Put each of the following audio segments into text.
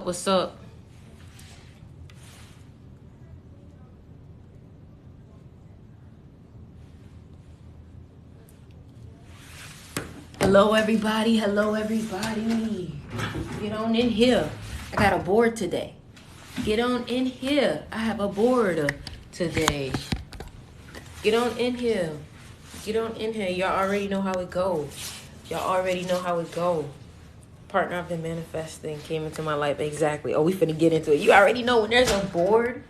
What's up? Hello, everybody. Hello, everybody. Get on in here. I got a board today. Get on in here. I have a board today. Get on in here. Get on in here. Y'all already know how it goes. Y'all already know how it goes. Partner I've been manifesting came into my life. Exactly. Oh, we finna get into it. You already know when there's a board.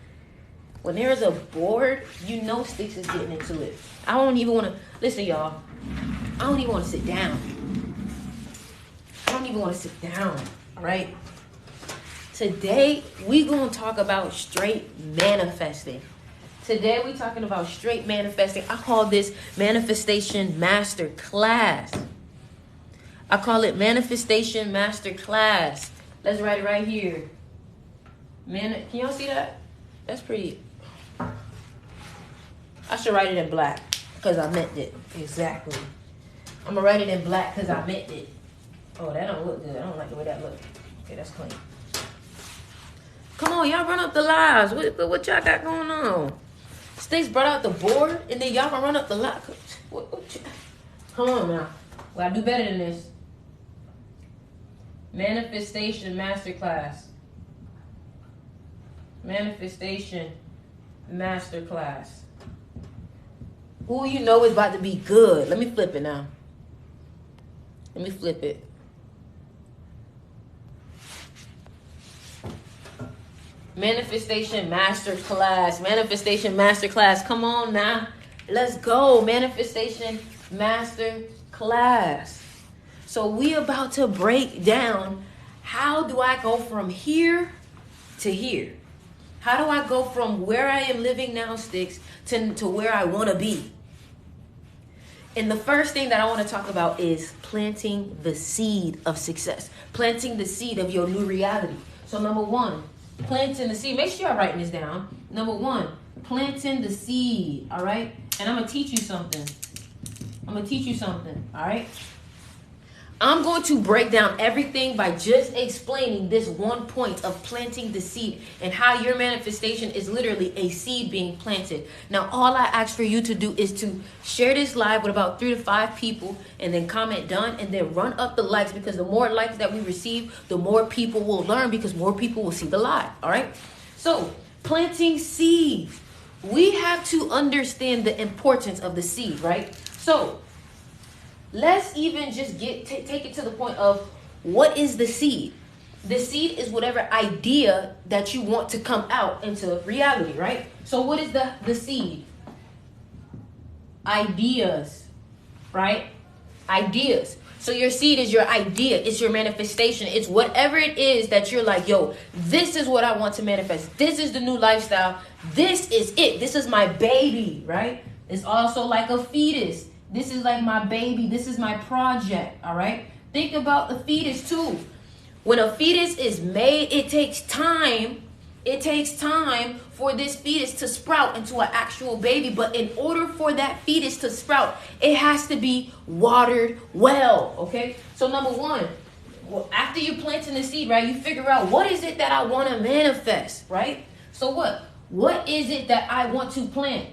When there's a board, you know Sticks is getting into it. I don't even want to... Listen, y'all. I don't even want to sit down. I don't even want to sit down. All right? Today, we going to talk about straight manifesting. Today, we talking about straight manifesting. I call this Manifestation Master Class. I call it Manifestation Master Class. Let's write it right here. Can y'all see that? That's pretty. I should write it in black because I meant it. Exactly. I'm going to write it in black because I meant it. Oh, that don't look good. I don't like the way that looks. Okay, that's clean. Come on, y'all run up the lives. What y'all got going on? Sticks brought out the board and then y'all gonna run up the live. Come on now. Well, I do better than this. Manifestation Masterclass. Manifestation Masterclass. Who you know is about to be good. Let me flip it now. Let me flip it. Manifestation Masterclass. Manifestation Masterclass. Come on now. Let's go. Manifestation Masterclass. So we about to break down, how do I go from here to here? How do I go from where I am living now, Sticks, to where I want to be? And the first thing that I want to talk about is planting the seed of success. Planting the seed of your new reality. So number one, planting the seed. Make sure you're writing this down. Number one, planting the seed. All right? And I'm going to teach you something. All right? I'm going to break down everything by just explaining this one point of planting the seed and how your manifestation is literally a seed being planted. Now, all I ask for you to do is to share this live with about 3 to 5 people and then comment done and then run up the likes, because the more likes that we receive, the more people will learn, because more people will see the live. All right. So planting seeds, we have to understand the importance of the seed, right? So let's even just take it to the point of, what is the seed? The seed is whatever idea that you want to come out into reality, right? So what is the seed? Ideas, right? Ideas. So your seed is your idea. It's your manifestation. It's whatever it is that you're like, yo, this is what I want to manifest. This is the new lifestyle. This is it. This is my baby, right? It's also like a fetus. This is like my baby. This is my project, all right? Think about the fetus too. When a fetus is made, it takes time. It takes time for this fetus to sprout into an actual baby. But in order for that fetus to sprout, it has to be watered well, okay? So number one, after you're planting the seed, right, you figure out, what is it that I want to manifest, right? So what is it that I want to plant?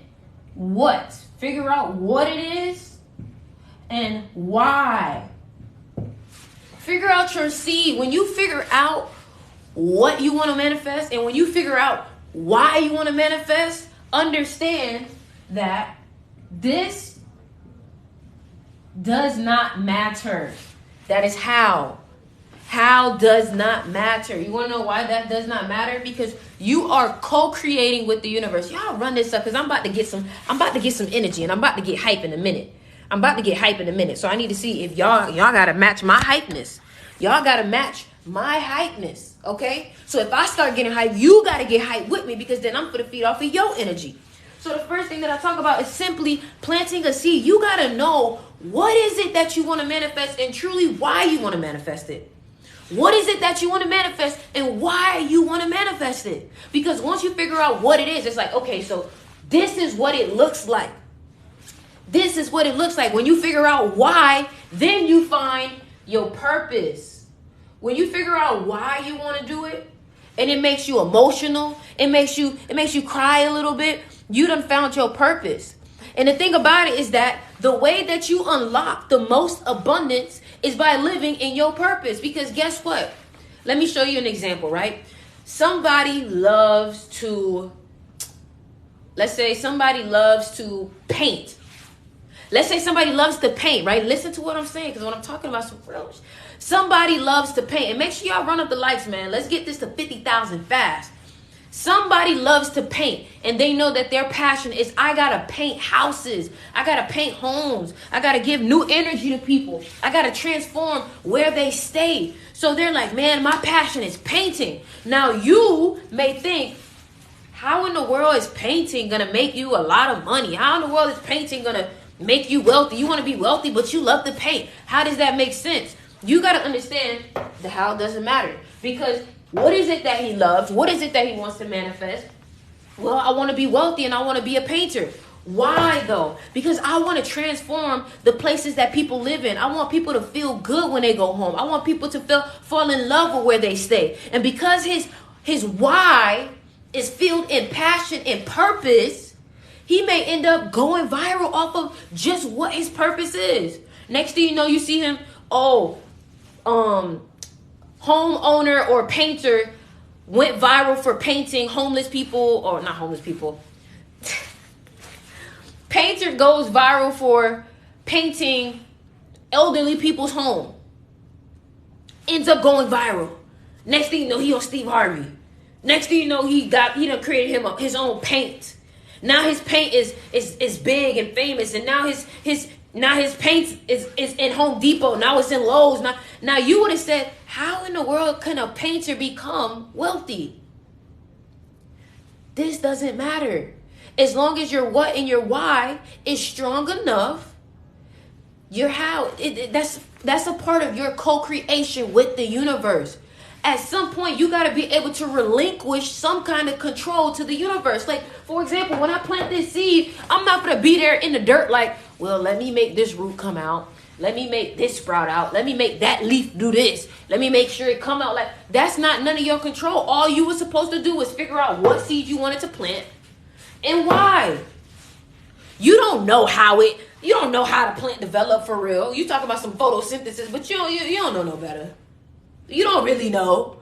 What? Figure out what it is and why. Figure out your seed. When you figure out what you want to manifest and when you figure out why you want to manifest, understand that this does not matter. That is how. How does not matter. You want to know why that does not matter? Because you are co-creating with the universe. Y'all run this up, because I'm about to get some energy, and I'm about to get hype in a minute. So I need to see if y'all gotta match my hypeness. Y'all gotta match my hypeness. Okay? So if I start getting hype, you gotta get hype with me, because then I'm gonna feed off of your energy. So the first thing that I talk about is simply planting a seed. You gotta know, what is it that you want to manifest, and truly why you want to manifest it. What is it that you want to manifest and why you want to manifest it? Because once you figure out what it is, it's like, okay, so this is what it looks like. This is what it looks like. When you figure out why, then you find your purpose. when you figure out why you want to do it, and it makes you emotional, it makes you cry a little bit, you done found your purpose. And the thing about it is that the way that you unlock the most abundance is by living in your purpose. Because guess what? Let me show you an example, right? Somebody loves to, let's say somebody loves to paint. Let's say somebody loves to paint, right? Listen to what I'm saying, because when I'm talking about some real, somebody loves to paint. And make sure y'all run up the lights, man. Let's get this to 50,000 fast. Somebody loves to paint, and they know that their passion is, I gotta paint houses, I gotta paint homes, I gotta give new energy to people, I gotta transform where they stay. So they're like, man, my passion is painting. Now you may think, how in the world is painting gonna make you a lot of money? How in the world is painting gonna make you wealthy? You want to be wealthy, but you love to paint. How does that make sense? You got to understand the how doesn't matter. Because what is it that he loves? What is it that he wants to manifest? Well, I want to be wealthy and I want to be a painter. Why though? Because I want to transform the places that people live in. I want people to feel good when they go home. I want people to fall in love with where they stay. And because his why is filled in passion and purpose, he may end up going viral off of just what his purpose is. Next thing you know, you see him, homeowner or painter went viral for painting homeless people, or not homeless people. Painter goes viral for painting elderly people's home. Ends up going viral. Next thing you know, he on Steve Harvey. Next thing you know, he done created his own paint. Now his paint is big and famous, and now his paint is in Home Depot. Now it's in Lowe's. Now you would have said, how in the world can a painter become wealthy? This doesn't matter. As long as your what and your why is strong enough, your how, that's a part of your co-creation with the universe. At some point, you got to be able to relinquish some kind of control to the universe. Like, for example, when I plant this seed, I'm not going to be there in the dirt like, well, let me make this root come out. Let me make this sprout out. Let me make that leaf do this. Let me make sure it come out. Like, that's not none of your control. All you were supposed to do was figure out what seed you wanted to plant and why. You don't know how the plant developed for real. You talk about some photosynthesis, but you don't know no better. You don't really know.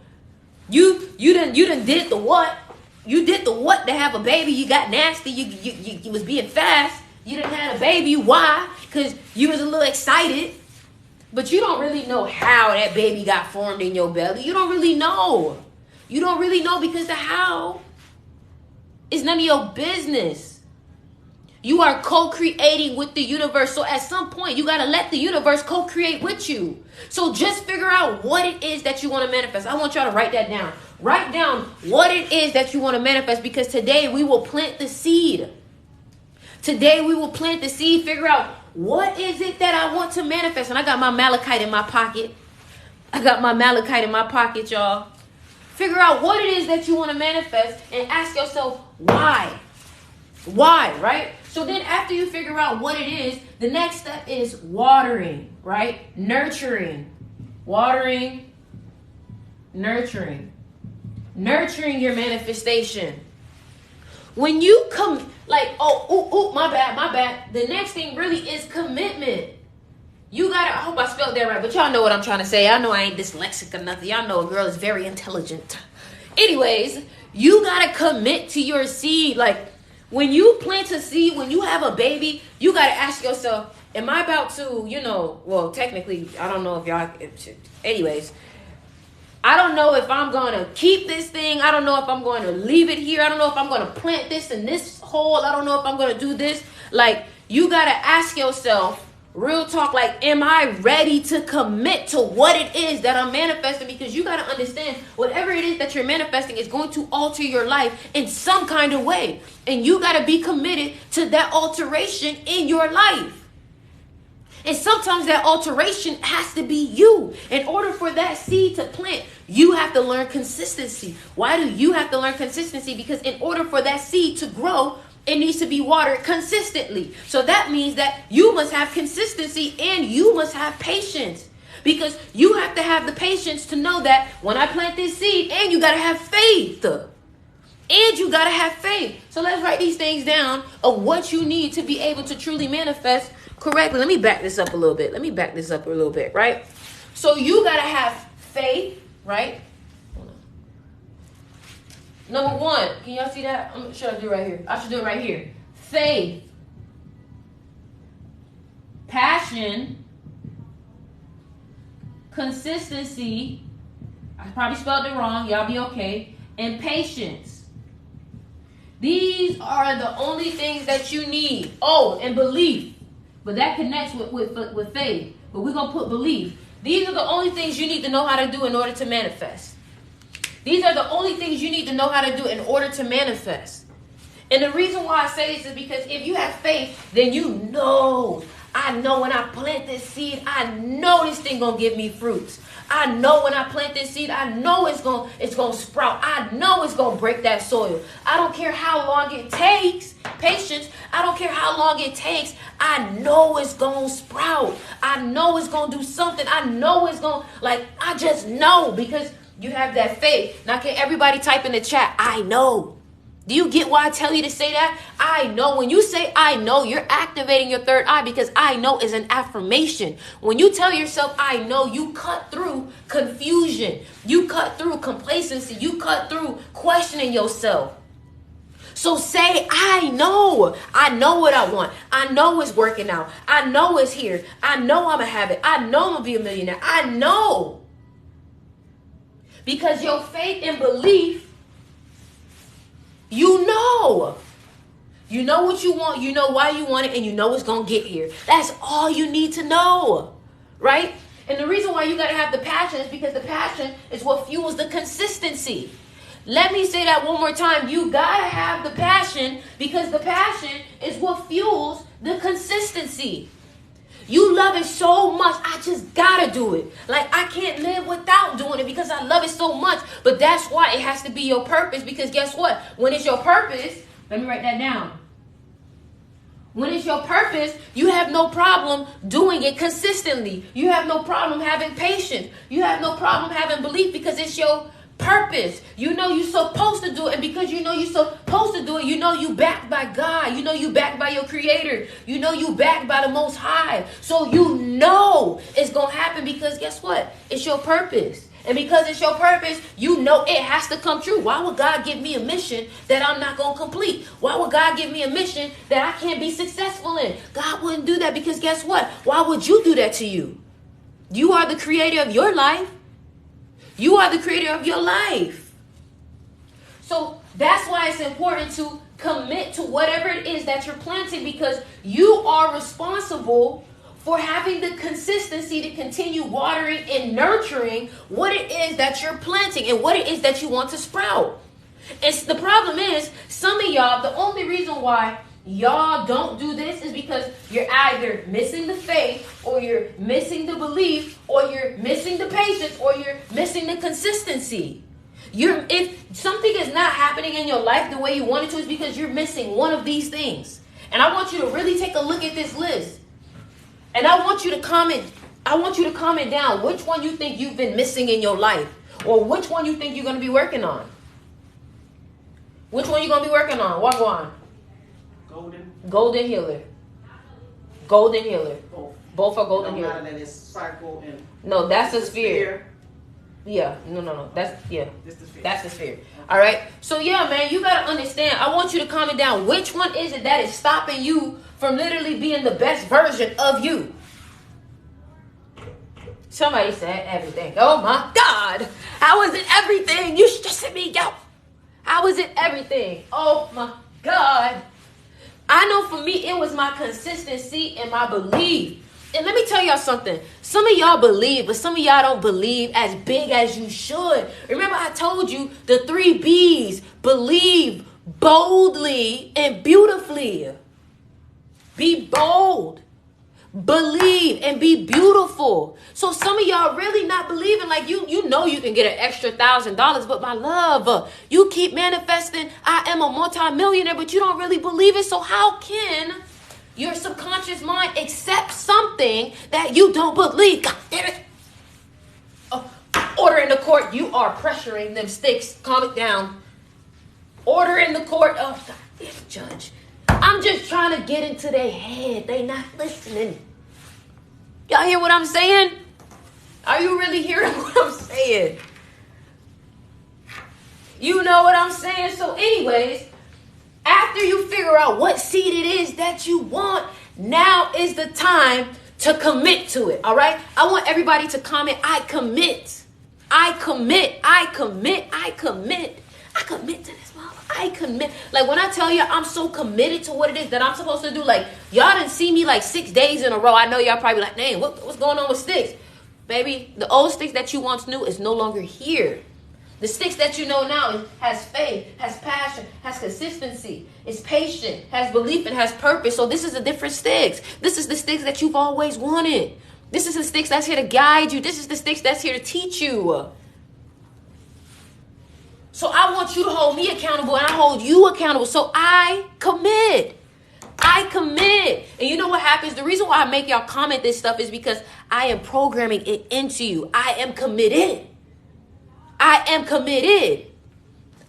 You done did the what. You did the what to have a baby. You got nasty. You was being fast. You didn't have a baby. Why? Because you was a little excited. But you don't really know how that baby got formed in your belly. You don't really know. You don't really know because the how is none of your business. You are co-creating with the universe. So at some point, you got to let the universe co-create with you. So just figure out what it is that you want to manifest. I want y'all to write that down. Write down what it is that you want to manifest, because today we will plant the seed. Today we will plant the seed. Figure out what is it that I want to manifest. And I got my malachite in my pocket. Y'all. Figure out what it is that you want to manifest and ask yourself why. Why, right? So then after you figure out what it is, the next step is watering, right? Nurturing. Watering. Nurturing. Nurturing your manifestation. When you come, like, my bad. The next thing really is commitment. You gotta, I hope I spelled that right, but y'all know what I'm trying to say. I know I ain't dyslexic or nothing. Y'all know a girl is very intelligent. Anyways, you gotta commit to your seed. Like, when you plant a seed, when you have a baby, you got to ask yourself, am I about to, well, technically, I don't know if y'all, anyways, I don't know if I'm going to keep this thing. I don't know if I'm going to leave it here. I don't know if I'm going to plant this in this hole. I don't know if I'm going to do this. Like, you got to ask yourself, real talk, like, am I ready to commit to what it is that I'm manifesting? Because you got to understand, whatever it is that you're manifesting is going to alter your life in some kind of way. And you got to be committed to that alteration in your life. And sometimes that alteration has to be you. In order for that seed to plant, you have to learn consistency. Why do you have to learn consistency? Because in order for that seed to grow, it needs to be watered consistently. So that means that you must have consistency and you must have patience. Because you have to have the patience to know that when I plant this seed, and you got to have faith. And you got to have faith. So let's write these things down of what you need to be able to truly manifest correctly. Let me back this up a little bit. Right? So you got to have faith, right? Number one, can y'all see that? Should I do it right here? I should do it right here. Faith, passion, consistency. I probably spelled it wrong. Y'all be okay. And patience. These are the only things that you need. Oh, and belief. But that connects with faith. But we're going to put belief. These are the only things you need to know how to do in order to manifest. These are the only things you need to know how to do in order to manifest. And the reason why I say this is because if you have faith, then you know. I know when I plant this seed, I know this thing gonna give me fruits. I know when I plant this seed, I know it's gonna sprout. I know it's gonna break that soil. I don't care how long it takes. Patience. I don't care how long it takes. I know it's gonna sprout. I know it's gonna do something. I know it's gonna, I just know because you have that faith. Now, can everybody type in the chat, I know? Do you get why I tell you to say that? I know. When you say I know, you're activating your third eye because I know is an affirmation. When you tell yourself I know, you cut through confusion. You cut through complacency. You cut through questioning yourself. So say, I know. I know what I want. I know it's working out. I know it's here. I know I'm going to have it. I know I'm going to be a millionaire. I know. Because your faith and belief, you know. You know what you want. You know why you want it. And you know it's going to get here. That's all you need to know. Right? And the reason why you got to have the passion is because the passion is what fuels the consistency. Let me say that one more time. You got to have the passion because the passion is what fuels the consistency. You love it so much, I just gotta do it. I can't live without doing it because I love it so much. But that's why it has to be your purpose because guess what? When it's your purpose, let me write that down. When it's your purpose, you have no problem doing it consistently. You have no problem having patience. You have no problem having belief because it's your purpose. You know you're supposed to do it, and because you know you're supposed to do it, you know you backed by God. You know you backed by your creator. You know you backed by the Most High. So you know it's going to happen because guess what? It's your purpose. And because it's your purpose, you know it has to come true. Why would God give me a mission that I'm not going to complete? Why would God give me a mission that I can't be successful in? God wouldn't do that because guess what? Why would you do that to you? You are the creator of your life. You are the creator of your life. So that's why it's important to commit to whatever it is that you're planting because you are responsible for having the consistency to continue watering and nurturing what it is that you're planting and what it is that you want to sprout. And the problem is, some of y'all, the only reason why y'all don't do this is because you're either missing the faith or you're missing the belief or you're missing the patience or you're missing the consistency. If something is not happening in your life the way you want it to, it's because you're missing one of these things. And I want you to really take a look at this list. And I want you to comment down which one you think you've been missing in your life or which one you think you're going to be working on. Which one you going to be working on? What go on? Golden healer. Golden healer. Both are golden healer. That is cycle and no, that's a sphere. Yeah, no. That's the sphere. Okay. All right. So yeah, man, you gotta understand. I want you to comment down which one is it that is stopping you from literally being the best version of you. Somebody said everything. Oh my God, how is it everything? You stressing me out. How is it everything? Oh my God. I know for me, it was my consistency and my belief. And let me tell y'all something. Some of y'all believe, but some of y'all don't believe as big as you should. Remember I told you the 3 B's. Believe boldly and beautifully. Be bold. Believe and be beautiful. So some of y'all really not believing you know you can get an extra $1,000, but my love, you keep manifesting, I am a multimillionaire, but you don't really believe it. So how can your subconscious mind accept something that you don't believe? God damn it. court, you are pressuring them sticks. Calm it down. Order in the court. Oh, God, judge. I'm just trying to get into their head. They not listening. Y'all hear what I'm saying? Are you really hearing what I'm saying? You know what I'm saying? So anyways, after you figure out what seed it is that you want, now is the time to commit to it. All right? I want everybody to comment, I commit. I commit. I commit. I commit. I commit to this, mama. I commit. Like when I tell you I'm so committed to what it is that I'm supposed to do, like y'all didn't see me like 6 days in a row. I know y'all probably like, dang, what's going on with sticks? Baby, the old sticks that you once knew is no longer here. The sticks that you know now has faith, has passion, has consistency, is patient, has belief, and has purpose. So this is a different sticks. This is the sticks that you've always wanted. This is the sticks that's here to guide you. This is the sticks that's here to teach you. So I want you to hold me accountable and I hold you accountable. So I commit. I commit. And you know what happens? The reason why I make y'all comment this stuff is because I am programming it into you. I am committed. I am committed.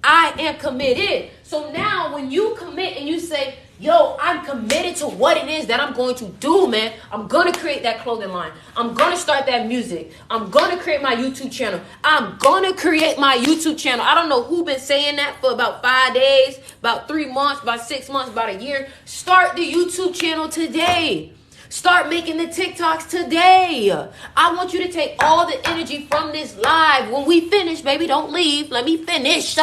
I am committed. So now when you commit and you say, yo, I'm committed to what it is that I'm going to do, man. I'm going to create that clothing line. I'm going to start that music. I'm going to create my YouTube channel. I'm going to create my YouTube channel. I don't know who been saying that for about 5 days, about 3 months, about 6 months, about a year. Start the YouTube channel today. Start making the TikToks today. I want you to take all the energy from this live. When we finish, baby, don't leave. Let me finish.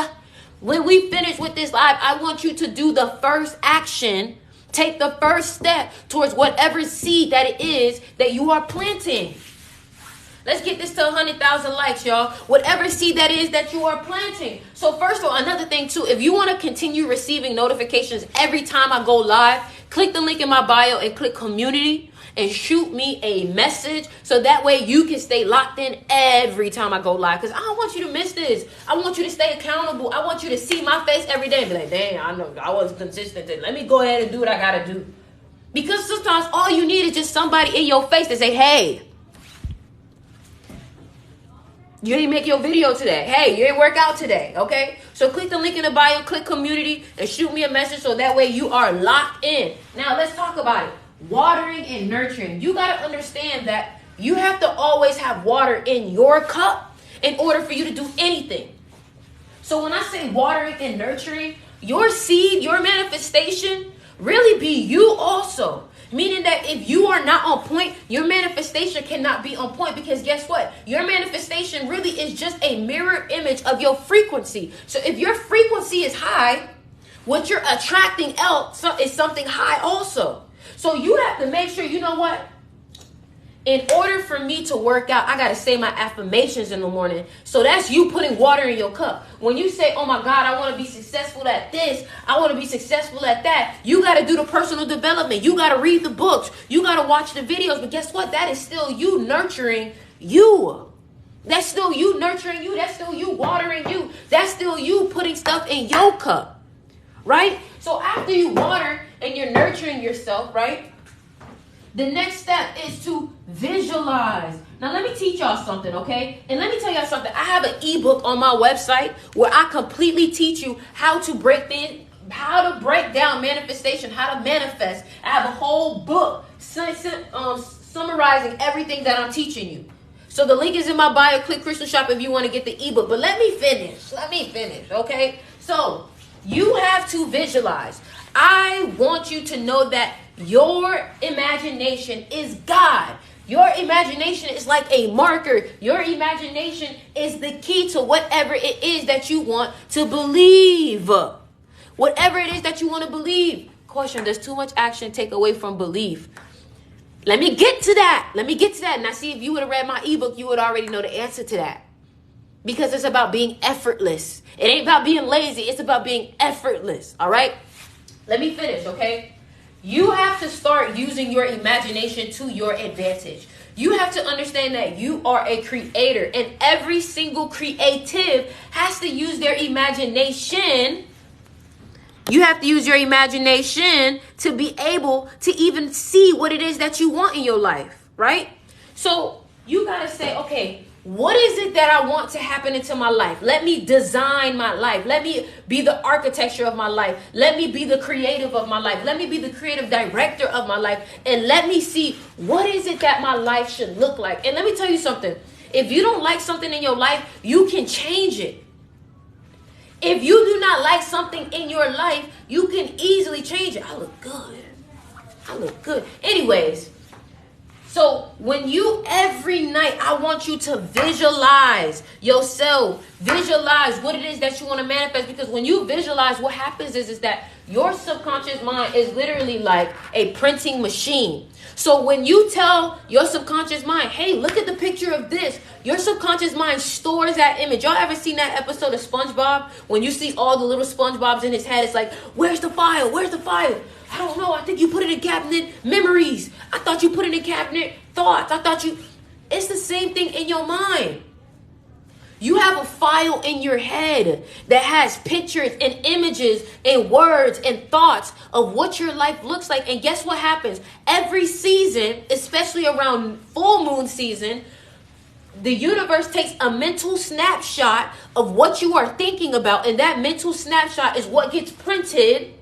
When we finish with this live, I want you to do the first action. Take the first step towards whatever seed that it is that you are planting. Let's get this to 100,000 likes, y'all. Whatever seed that is that you are planting. So first of all, another thing too, if you want to continue receiving notifications every time I go live, click the link in my bio and click community and shoot me a message so that way you can stay locked in every time I go live. Because I don't want you to miss this. I want you to stay accountable. I want you to see my face every day and be like, dang, I know I wasn't consistent. Let me go ahead and do what I got to do. Because sometimes all you need is just somebody in your face to say, hey, you didn't make your video today. Hey, you didn't work out today. Okay? So click the link in the bio, click community, and shoot me a message so that way you are locked in. Now, let's talk about it. Watering and nurturing. You got to understand that you have to always have water in your cup in order for you to do anything. So when I say watering and nurturing, your seed, your manifestation, really be you also. Meaning that if you are not on point, your manifestation cannot be on point because guess what? Your manifestation really is just a mirror image of your frequency. So if your frequency is high, what you're attracting else is something high also. So you have to make sure, you know what? In order for me to work out, I got to say my affirmations in the morning. So that's you putting water in your cup. When you say, oh my God, I want to be successful at this. I want to be successful at that. You got to do the personal development. You got to read the books. You got to watch the videos. But guess what? That is still you nurturing you. That's still you nurturing you. That's still you watering you. That's still you putting stuff in your cup. Right? So after you water and you're nurturing yourself, right? The next step is to visualize. Now, let me teach y'all something, okay? And let me tell y'all something. I have an ebook on my website where I completely teach you how to break down manifestation, how to manifest. I have a whole book summarizing everything that I'm teaching you. So the link is in my bio. Click Crystal Shop if you want to get the ebook. But let me finish, okay? So you have to visualize. I want you to know that your imagination is God. Your imagination is like a marker. Your imagination is the key to whatever it is that you want to believe. Whatever it is that you want to believe. Question, does too much action take away from belief? Let me get to that. Now, see, if you would have read my ebook, you would already know the answer to that. Because it's about being effortless. It ain't about being lazy. It's about being effortless. All right? Let me finish, okay? You have to start using your imagination to your advantage. You have to understand that you are a creator, and every single creative has to use their imagination. You have to use your imagination to be able to even see what it is that you want in your life, right? So you got to say, okay, What is it that I want to happen into my life? Let me design my life. Let me be the architecture of my life. Let me be the creative of my life. Let me be the creative director of my life. And let me see, what is it that my life should look like? And let me tell you something. If you don't like something in your life, you can change it. If you do not like something in your life, you can easily change it. I look good. I look good. Anyways. So when you, every night, I want you to visualize yourself, visualize what it is that you want to manifest. Because when you visualize, what happens is that your subconscious mind is literally like a printing machine. So when you tell your subconscious mind, hey, look at the picture of this, your subconscious mind stores that image. Y'all ever seen that episode of SpongeBob? When you see all the little SpongeBobs in his head, it's like, where's the file? Where's the file? I don't know. I think you put it in cabinet memories. I thought you put it in cabinet thoughts. It's the same thing in your mind. You have a file in your head that has pictures and images and words and thoughts of what your life looks like. And guess what happens? Every season, especially around full moon season, the universe takes a mental snapshot of what you are thinking about. And that mental snapshot is what gets printed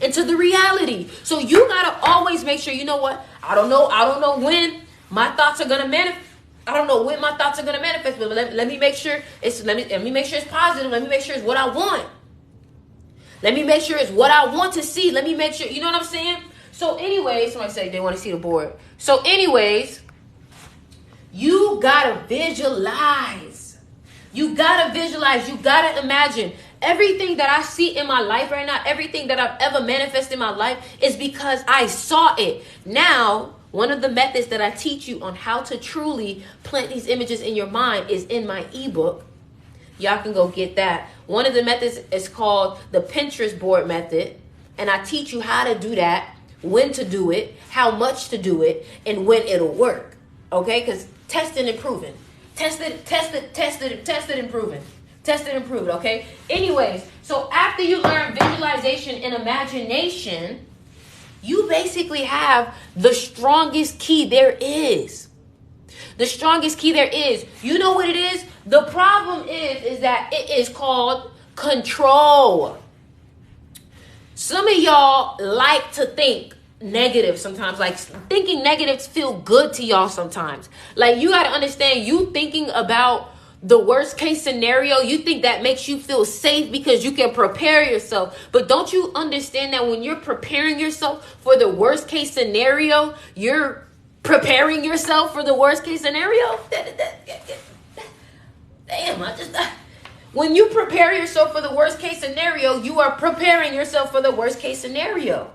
into the reality. So you gotta always make sure, you know what? I don't know when my thoughts are gonna manifest. I don't know when my thoughts are gonna manifest, but let me make sure it's let me make sure it's positive. Let me make sure it's what I want. Let me make sure it's what I want to see. Let me make sure, you know what I'm saying? So anyways, somebody said they want to see the board. So anyways, you gotta visualize. You gotta visualize. You gotta imagine. Everything that I see in my life right now, everything that I've ever manifested in my life is because I saw it. Now, one of the methods that I teach you on how to truly plant these images in your mind is in my ebook. Y'all can go get that. One of the methods is called the Pinterest board method. And I teach you how to do that, when to do it, how much to do it, and when it'll work. Okay? Because testing and proving. Tested and proven. Tested and proved, okay? Anyways, so after you learn visualization and imagination, you basically have the strongest key there is. The strongest key there is. You know what it is? The problem is that it is called control. Some of y'all like to think negative sometimes. Like thinking negatives feel good to y'all sometimes. Like you got to understand, you thinking about the worst case scenario, you think that makes you feel safe because you can prepare yourself. But don't you understand that when you're preparing yourself for the worst case scenario, you're preparing yourself for the worst case scenario? When you prepare yourself for the worst case scenario, you are preparing yourself for the worst case scenario.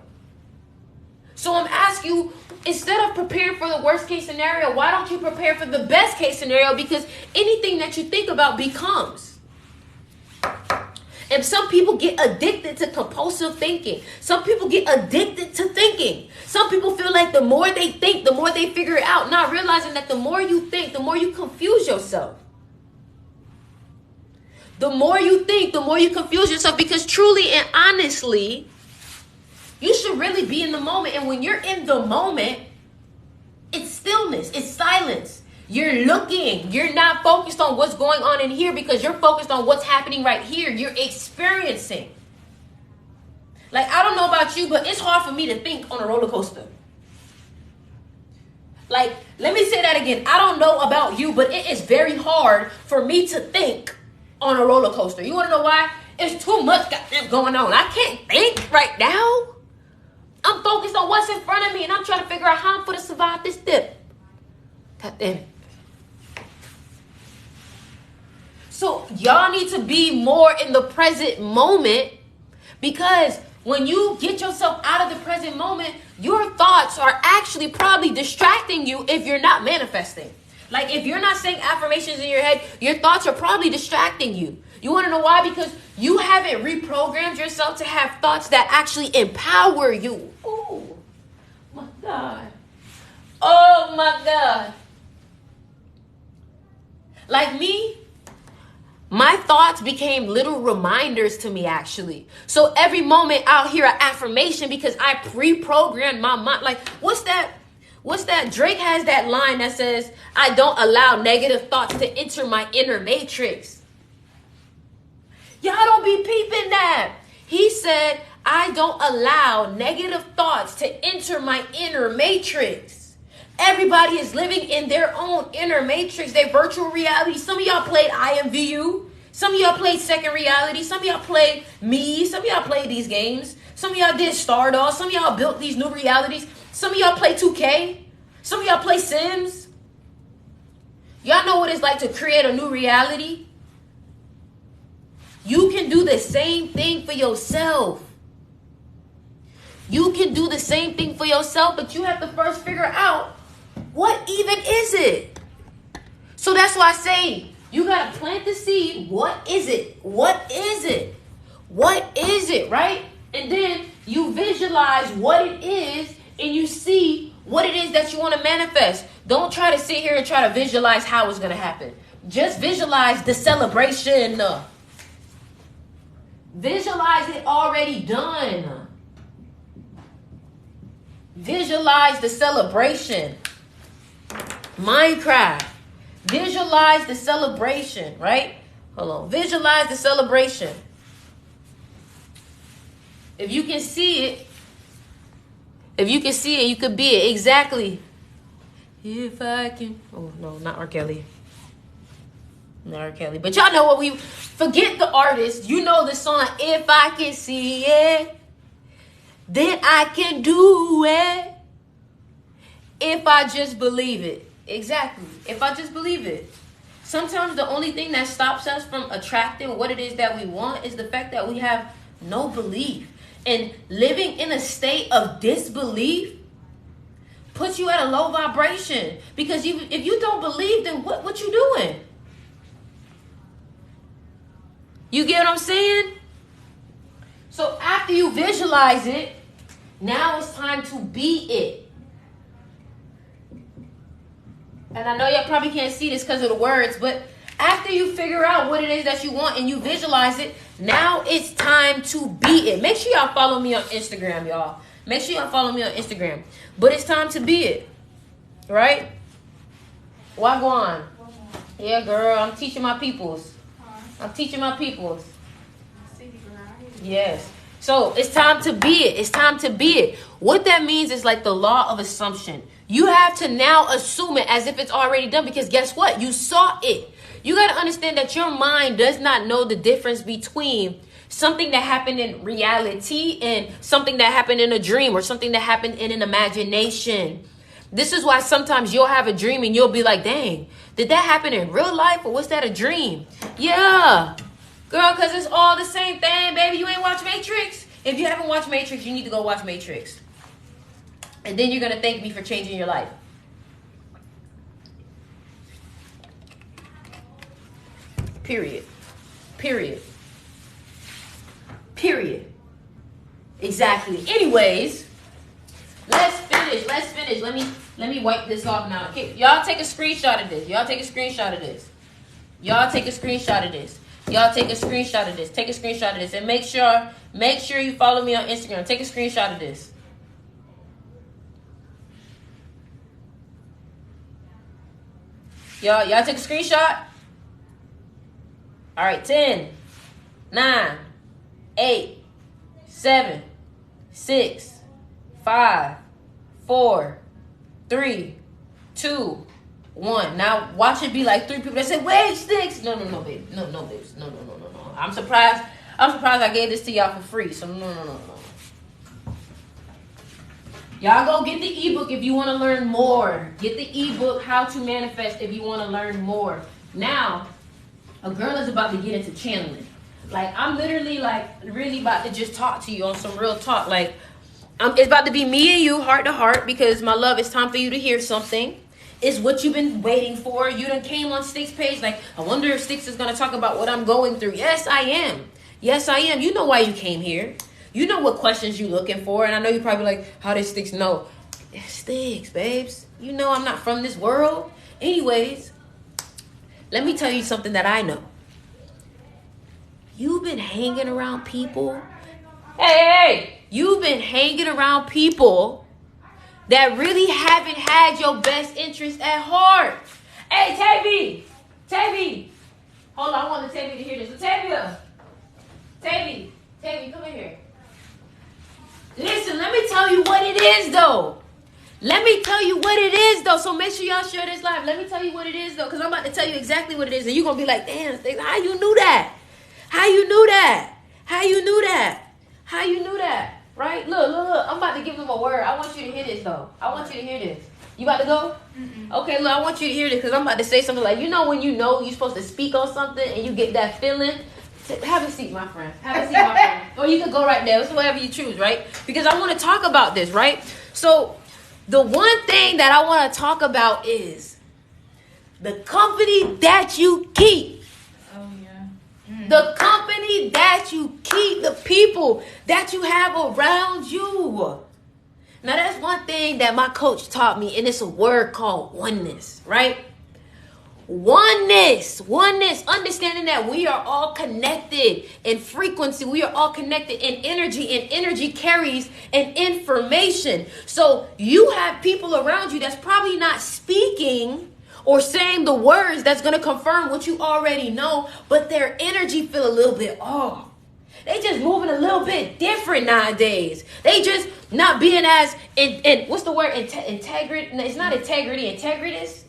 So I'm asking you, instead of preparing for the worst case scenario, why don't you prepare for the best case scenario? Because anything that you think about becomes. And some people get addicted to compulsive thinking. Some people get addicted to thinking. Some people feel like the more they think, the more they figure it out, not realizing that the more you think, the more you confuse yourself. The more you think, the more you confuse yourself, because truly and honestly, you should really be in the moment. And when you're in the moment, it's stillness, it's silence. You're looking. You're not focused on what's going on in here because you're focused on what's happening right here. You're experiencing. Like, I don't know about you, but it's hard for me to think on a roller coaster. Like, let me say that again. I don't know about you, but it is very hard for me to think on a roller coaster. You want to know why? It's too much going on. I can't think right now. I'm focused on what's in front of me, and I'm trying to figure out how I'm going to survive this dip. God damn it. So y'all need to be more in the present moment, because when you get yourself out of the present moment, your thoughts are actually probably distracting you if you're not manifesting. Like if you're not saying affirmations in your head, your thoughts are probably distracting you. You want to know why? Because you haven't reprogrammed yourself to have thoughts that actually empower you. Oh, my God. Oh, my God. Like me, my thoughts became little reminders to me, actually. So every moment I'll hear an affirmation because I pre-programmed my mind. Like, what's that What's that? Drake has that line that says, I don't allow negative thoughts to enter my inner matrix. Y'all don't be peeping that. He said, I don't allow negative thoughts to enter my inner matrix. Everybody is living in their own inner matrix, their virtual reality. Some of y'all played IMVU. Some of y'all played Second Reality. Some of y'all played Me. Some of y'all played these games. Some of y'all did Stardust. Some of y'all built these new realities. Some of y'all play 2K. Some of y'all play Sims. Y'all know what it's like to create a new reality? You can do the same thing for yourself. You can do the same thing for yourself, but you have to first figure out what even is it. So that's why I say you got to plant the seed. What is it? What is it? What is it, right? And then you visualize what it is and you see what it is that you want to manifest. Don't try to sit here and try to visualize how it's going to happen. Just visualize the celebration. Visualize it already done. Visualize the celebration. Minecraft. Visualize the celebration, right? Hold on. Visualize the celebration. If you can see it, you could be it. Exactly. If I can. Oh, no, not R. Kelly. Not R. Kelly. But y'all know what we. Forget the artist. You know the song. If I can see it, then I can do it. If I just believe it. Exactly. If I just believe it. Sometimes the only thing that stops us from attracting what it is that we want is the fact that we have no belief. And living in a state of disbelief puts you at a low vibration. Because if you don't believe, then what you doing? You get what I'm saying? So after you visualize it, now it's time to be it. And I know y'all probably can't see this because of the words, but after you figure out what it is that you want and you visualize it, now it's time to be it. Make sure y'all follow me on Instagram, y'all. Make sure y'all follow me on Instagram. But it's time to be it. Right? Wagwan. Yeah, girl. I'm teaching my peoples. I'm teaching my peoples. Yes. So it's time to be it. It's time to be it. What that means is like the law of assumption. You have to now assume it as if it's already done because guess what? You saw it. You got to understand that your mind does not know the difference between something that happened in reality and something that happened in a dream or something that happened in an imagination. This is why sometimes you'll have a dream and you'll be like, dang, did that happen in real life or was that a dream? Yeah. Girl, because it's all the same thing, baby. You ain't watched Matrix? If you haven't watched Matrix, you need to go watch Matrix. And then you're going to thank me for changing your life. Period. Period. Period. Exactly. Anyways, let's finish. Let me wipe this off now. Okay, y'all take a screenshot of this. Y'all take a screenshot of this. Y'all take a screenshot of this. Y'all take a screenshot of this. Take a screenshot of this. And make sure you follow me on Instagram. Take a screenshot of this. Y'all take a screenshot? All right, 10, 9, 8, 7, 6, 5, 4, 3, 2, 1. Now watch it be like 3 people that say, wait, Sticks. No, baby. No, babes. No. I'm surprised I gave this to y'all for free. So no. Y'all go get the ebook if you want to learn more. Get the ebook, How to Manifest, if you want to learn more. Now, a girl is about to get into channeling. Like, I'm literally, really about to just talk to you on some real talk. Like, it's about to be me and you, heart to heart, because, my love, it's time for you to hear something. It's what you've been waiting for. You done came on Sticks' page, like, I wonder if Sticks is going to talk about what I'm going through. Yes, I am. Yes, I am. You know why you came here. You know what questions you're looking for. And I know you're probably like, how did Sticks know? It's Sticks, babes. You know I'm not from this world. Anyways, let me tell you something that I know. You've been hanging around people. Hey! You've been hanging around people that really haven't had your best interest at heart. Hey, Tavy. Hold on, I want Tavy to hear this. Tavy, come in here. Listen, let me tell you what it is, though. So make sure y'all share this live. Let me tell you what it is, though, because I'm about to tell you exactly what it is. And you're going to be like, damn, how you knew that? Right? Look. I'm about to give them a word. I want you to hear this, though. You about to go? Mm-mm. Okay, look, I want you to hear this because I'm about to say something like, when you're supposed to speak on something and you get that feeling. Have a seat, my friend. Or you can go right there. It's whatever you choose, right? Because I want to talk about this, right? So the one thing that I want to talk about is the company that you keep. Oh, yeah. The company that you keep, the people that you have around you. Now, that's one thing that my coach taught me, and it's a word called oneness, right? Oneness, understanding that we are all connected in frequency. We are all connected in energy, and energy carries an information. So you have people around you that's probably not speaking or saying the words that's going to confirm what you already know, but their energy feel a little bit off. They just moving a little bit different nowadays. They just not being as what's the word? Integrity? No, it's not integrity. Integritous.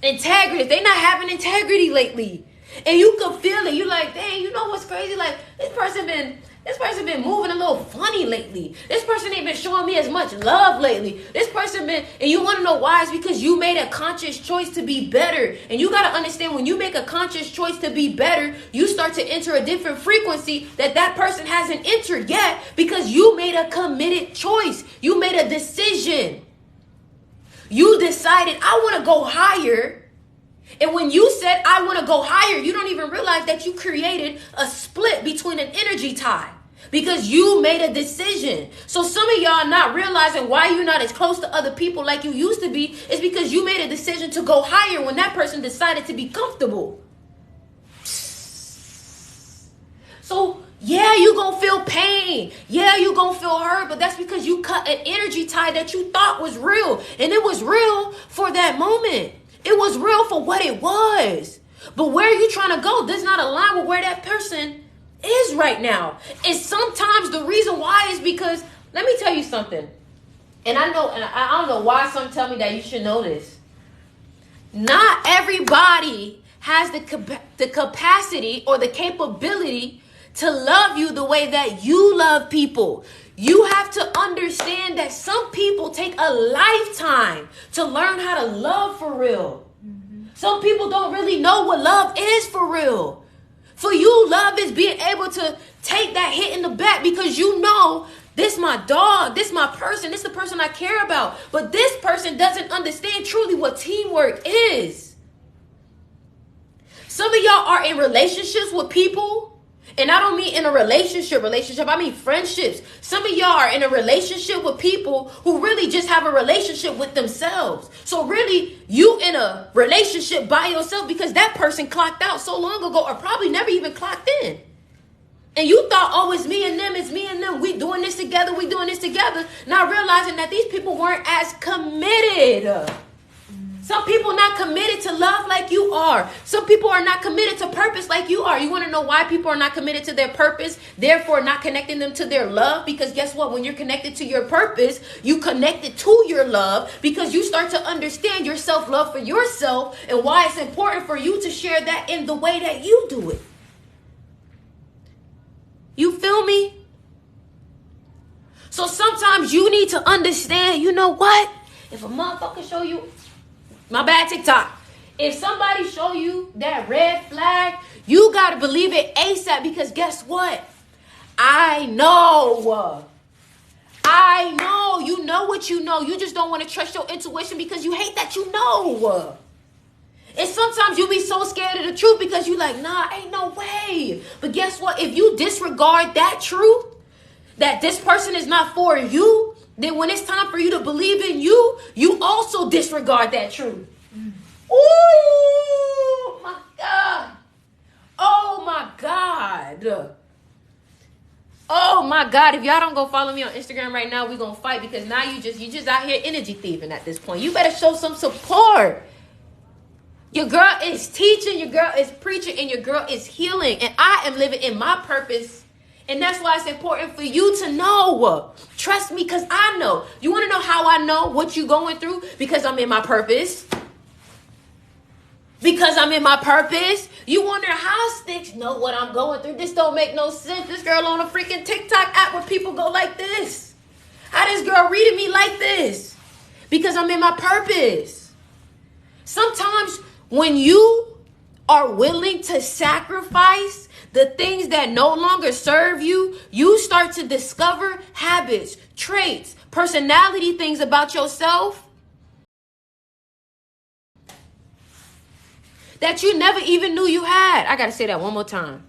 Integrity. They not having integrity lately, and you can feel it. You like, dang, you know what's crazy? Like this person been moving a little funny lately. This person ain't been showing me as much love lately. This person been, and you want to know why? It's because you made a conscious choice to be better. And you got to understand, when you make a conscious choice to be better, you start to enter a different frequency that person hasn't entered yet, because you made a committed choice. You made a decision. You decided, I want to go higher. And when you said, I want to go higher, you don't even realize that you created a split between an energy tie, because you made a decision. So some of y'all not realizing why you're not as close to other people like you used to be is because you made a decision to go higher when that person decided to be comfortable. So yeah, you're going to feel pain. Yeah, you're going to feel hurt, but that's because you cut an energy tie that you thought was real. And it was real for that moment. It was real for what it was. But where you trying to go does not align with where that person is right now. And sometimes the reason why is because, let me tell you something. And I don't know why some tell me that you should know this. Not everybody has the capacity or the capability to love you the way that you love people. You have to understand that some people take a lifetime to learn how to love for real. Mm-hmm. Some people don't really know what love is for real. For you, love is being able to take that hit in the back because you know, this my dog, this my person, this the person I care about. But this person doesn't understand truly what teamwork is. Some of y'all are in relationships with people. And I don't mean in a relationship, I mean friendships. Some of y'all are in a relationship with people who really just have a relationship with themselves. So really, you in a relationship by yourself because that person clocked out so long ago, or probably never even clocked in. And you thought, oh, it's me and them. We doing this together. Not realizing that these people weren't as committed. Some people not committed to love like you are. Some people are not committed to purpose like you are. You want to know why people are not committed to their purpose, therefore not connecting them to their love? Because guess what? When you're connected to your purpose, you connected to your love, because you start to understand your self-love for yourself and why it's important for you to share that in the way that you do it. You feel me? So sometimes you need to understand, you know what? If a motherfucker show you, my bad TikTok, if somebody show you that red flag, you got to believe it ASAP, because guess what? I know. You know what you know. You just don't want to trust your intuition because you hate that you know. And sometimes you be so scared of the truth because you like, nah, ain't no way. But guess what? If you disregard that truth, that this person is not for you, then when it's time for you to believe in you, you also disregard that truth. Oh, my God. Oh, my God. Oh, my God, if y'all don't go follow me on Instagram right now, we're going to fight, because now you just out here energy thieving at this point. You better show some support. Your girl is teaching, your girl is preaching, and your girl is healing. And I am living in my purpose. And that's why it's important for you to know. Trust me, because I know. You want to know how I know what you're going through? Because I'm in my purpose. Because I'm in my purpose. You wonder how Sticks know what I'm going through. This don't make no sense. This girl on a freaking TikTok app where people go like this. How this girl reading me like this? Because I'm in my purpose. Sometimes when you are willing to sacrifice the things that no longer serve you, you start to discover habits, traits, personality things about yourself that you never even knew you had. I got to say that one more time.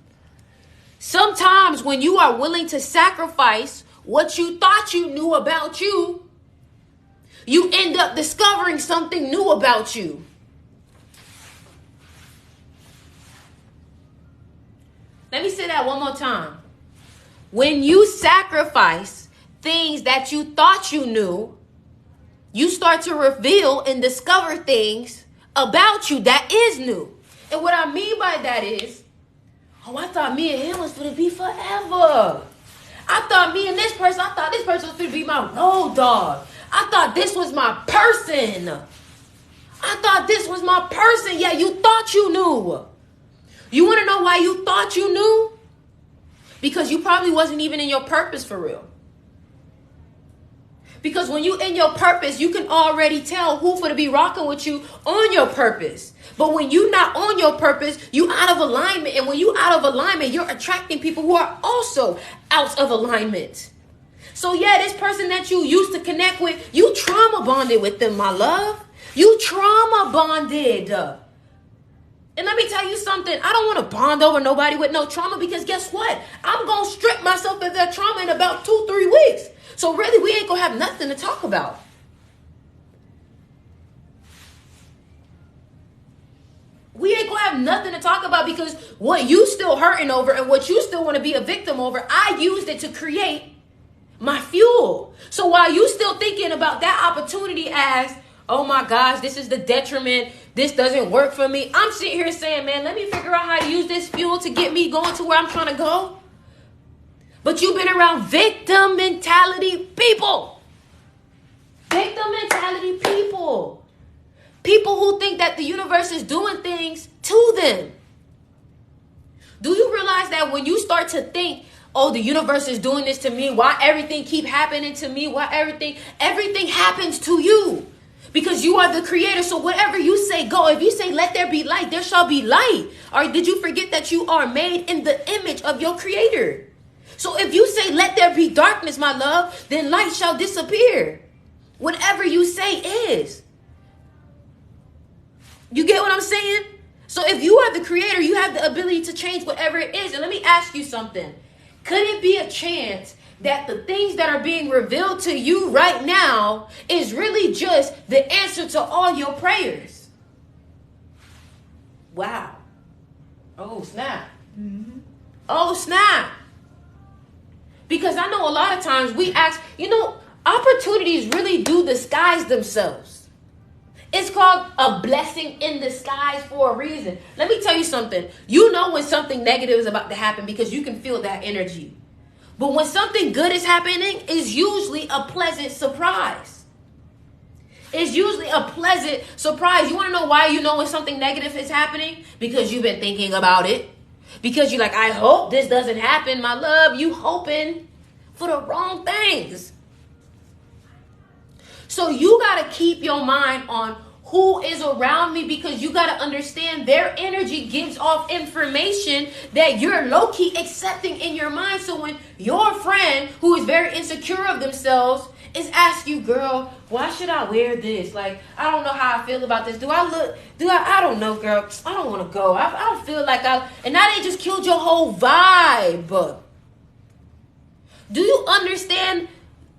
Sometimes when you are willing to sacrifice what you thought you knew about you, you end up discovering something new about you. Let me say that one more time. When you sacrifice things that you thought you knew, you start to reveal and discover things about you that is new. And what I mean by that is, I thought me and him was going to be forever. I thought this person was going to be my road dog. I thought this was my person. Yeah, you thought you knew. You want to know why you thought you knew? Because you probably wasn't even in your purpose for real. Because when you in your purpose, you can already tell who for to be rocking with you on your purpose. But when you not on your purpose, you out of alignment. And when you out of alignment, you're attracting people who are also out of alignment. So yeah, this person that you used to connect with, you trauma bonded with them, my love. You trauma bonded. And let me tell you something. I don't want to bond over nobody with no trauma, because guess what? I'm going to strip myself of that trauma in about 2-3 weeks. So really, we ain't going to have nothing to talk about. We ain't going to have nothing to talk about, because what you still hurting over and what you still want to be a victim over, I used it to create my fuel. So while you still thinking about that opportunity as, oh my gosh, this is the detriment, this doesn't work for me, I'm sitting here saying, man, let me figure out how to use this fuel to get me going to where I'm trying to go. But you've been around victim mentality people. Victim mentality people. People who think that the universe is doing things to them. Do you realize that when you start to think, oh, the universe is doing this to me, why everything keep happening to me, why everything happens to you? Because you are the creator. So whatever you say, go. If you say, let there be light, there shall be light. Or did you forget that you are made in the image of your creator? So if you say, let there be darkness, my love, then light shall disappear. Whatever you say is. You get what I'm saying? So if you are the creator, you have the ability to change whatever it is. And let me ask you something. Could it be a chance that the things that are being revealed to you right now is really just the answer to all your prayers? Wow. Oh, snap. Mm-hmm. Oh, snap. Because I know a lot of times we ask, opportunities really do disguise themselves. It's called a blessing in disguise for a reason. Let me tell you something. You know when something negative is about to happen because you can feel that energy. But when something good is happening, it's usually a pleasant surprise. It's usually a pleasant surprise. You want to know why you know when something negative is happening? Because you've been thinking about it. Because you're like, I hope this doesn't happen, my love. You hoping for the wrong things. So you got to keep your mind on who is around me, because you got to understand their energy gives off information that you're low-key accepting in your mind. So when your friend who is very insecure of themselves is asking you, girl, why should I wear this? Like, I don't know how I feel about this. I don't know, girl. I don't want to go. I don't feel like and now they just killed your whole vibe. Do you understand?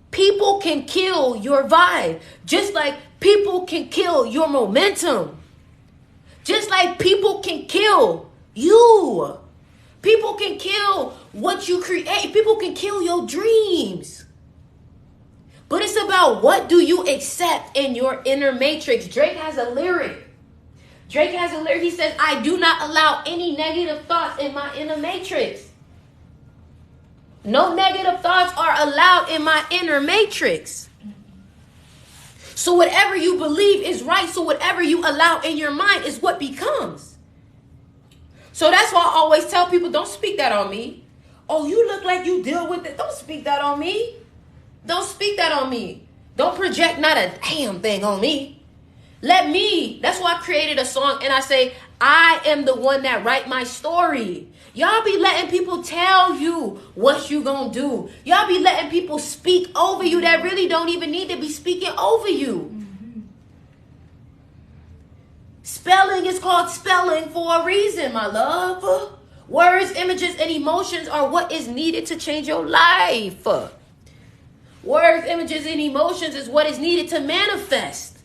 People can kill your vibe, just like people can kill your momentum. Just like people can kill you. People can kill what you create. People can kill your dreams. But it's about what do you accept in your inner matrix. Drake has a lyric. He says, I do not allow any negative thoughts in my inner matrix. No negative thoughts are allowed in my inner matrix. So whatever you believe is right. So whatever you allow in your mind is what becomes. So that's why I always tell people, don't speak that on me. Oh, you look like you deal with it. Don't speak that on me. Don't speak that on me. Don't project not a damn thing on me. Let me. That's why I created a song and I say, I am the one that write my story. Y'all be letting people tell you what you gonna do. Y'all be letting people speak over you that really don't even need to be speaking over you. Mm-hmm. Spelling is called spelling for a reason, my love. Words, images, and emotions are what is needed to change your life. Words, images, and emotions is what is needed to manifest.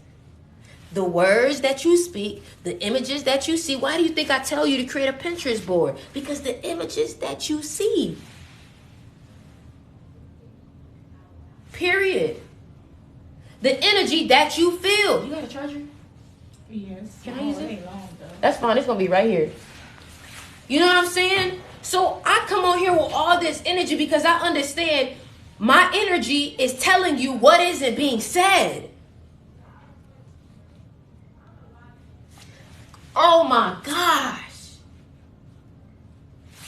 The words that you speak, the images that you see. Why do you think I tell you to create a Pinterest board? Because the images that you see. Period. The energy that you feel. You got a charger? Yes. Can I use it? Ain't long, though. That's fine. It's going to be right here. You know what I'm saying? So I come on here with all this energy because I understand my energy is telling you what isn't being said. Oh my gosh.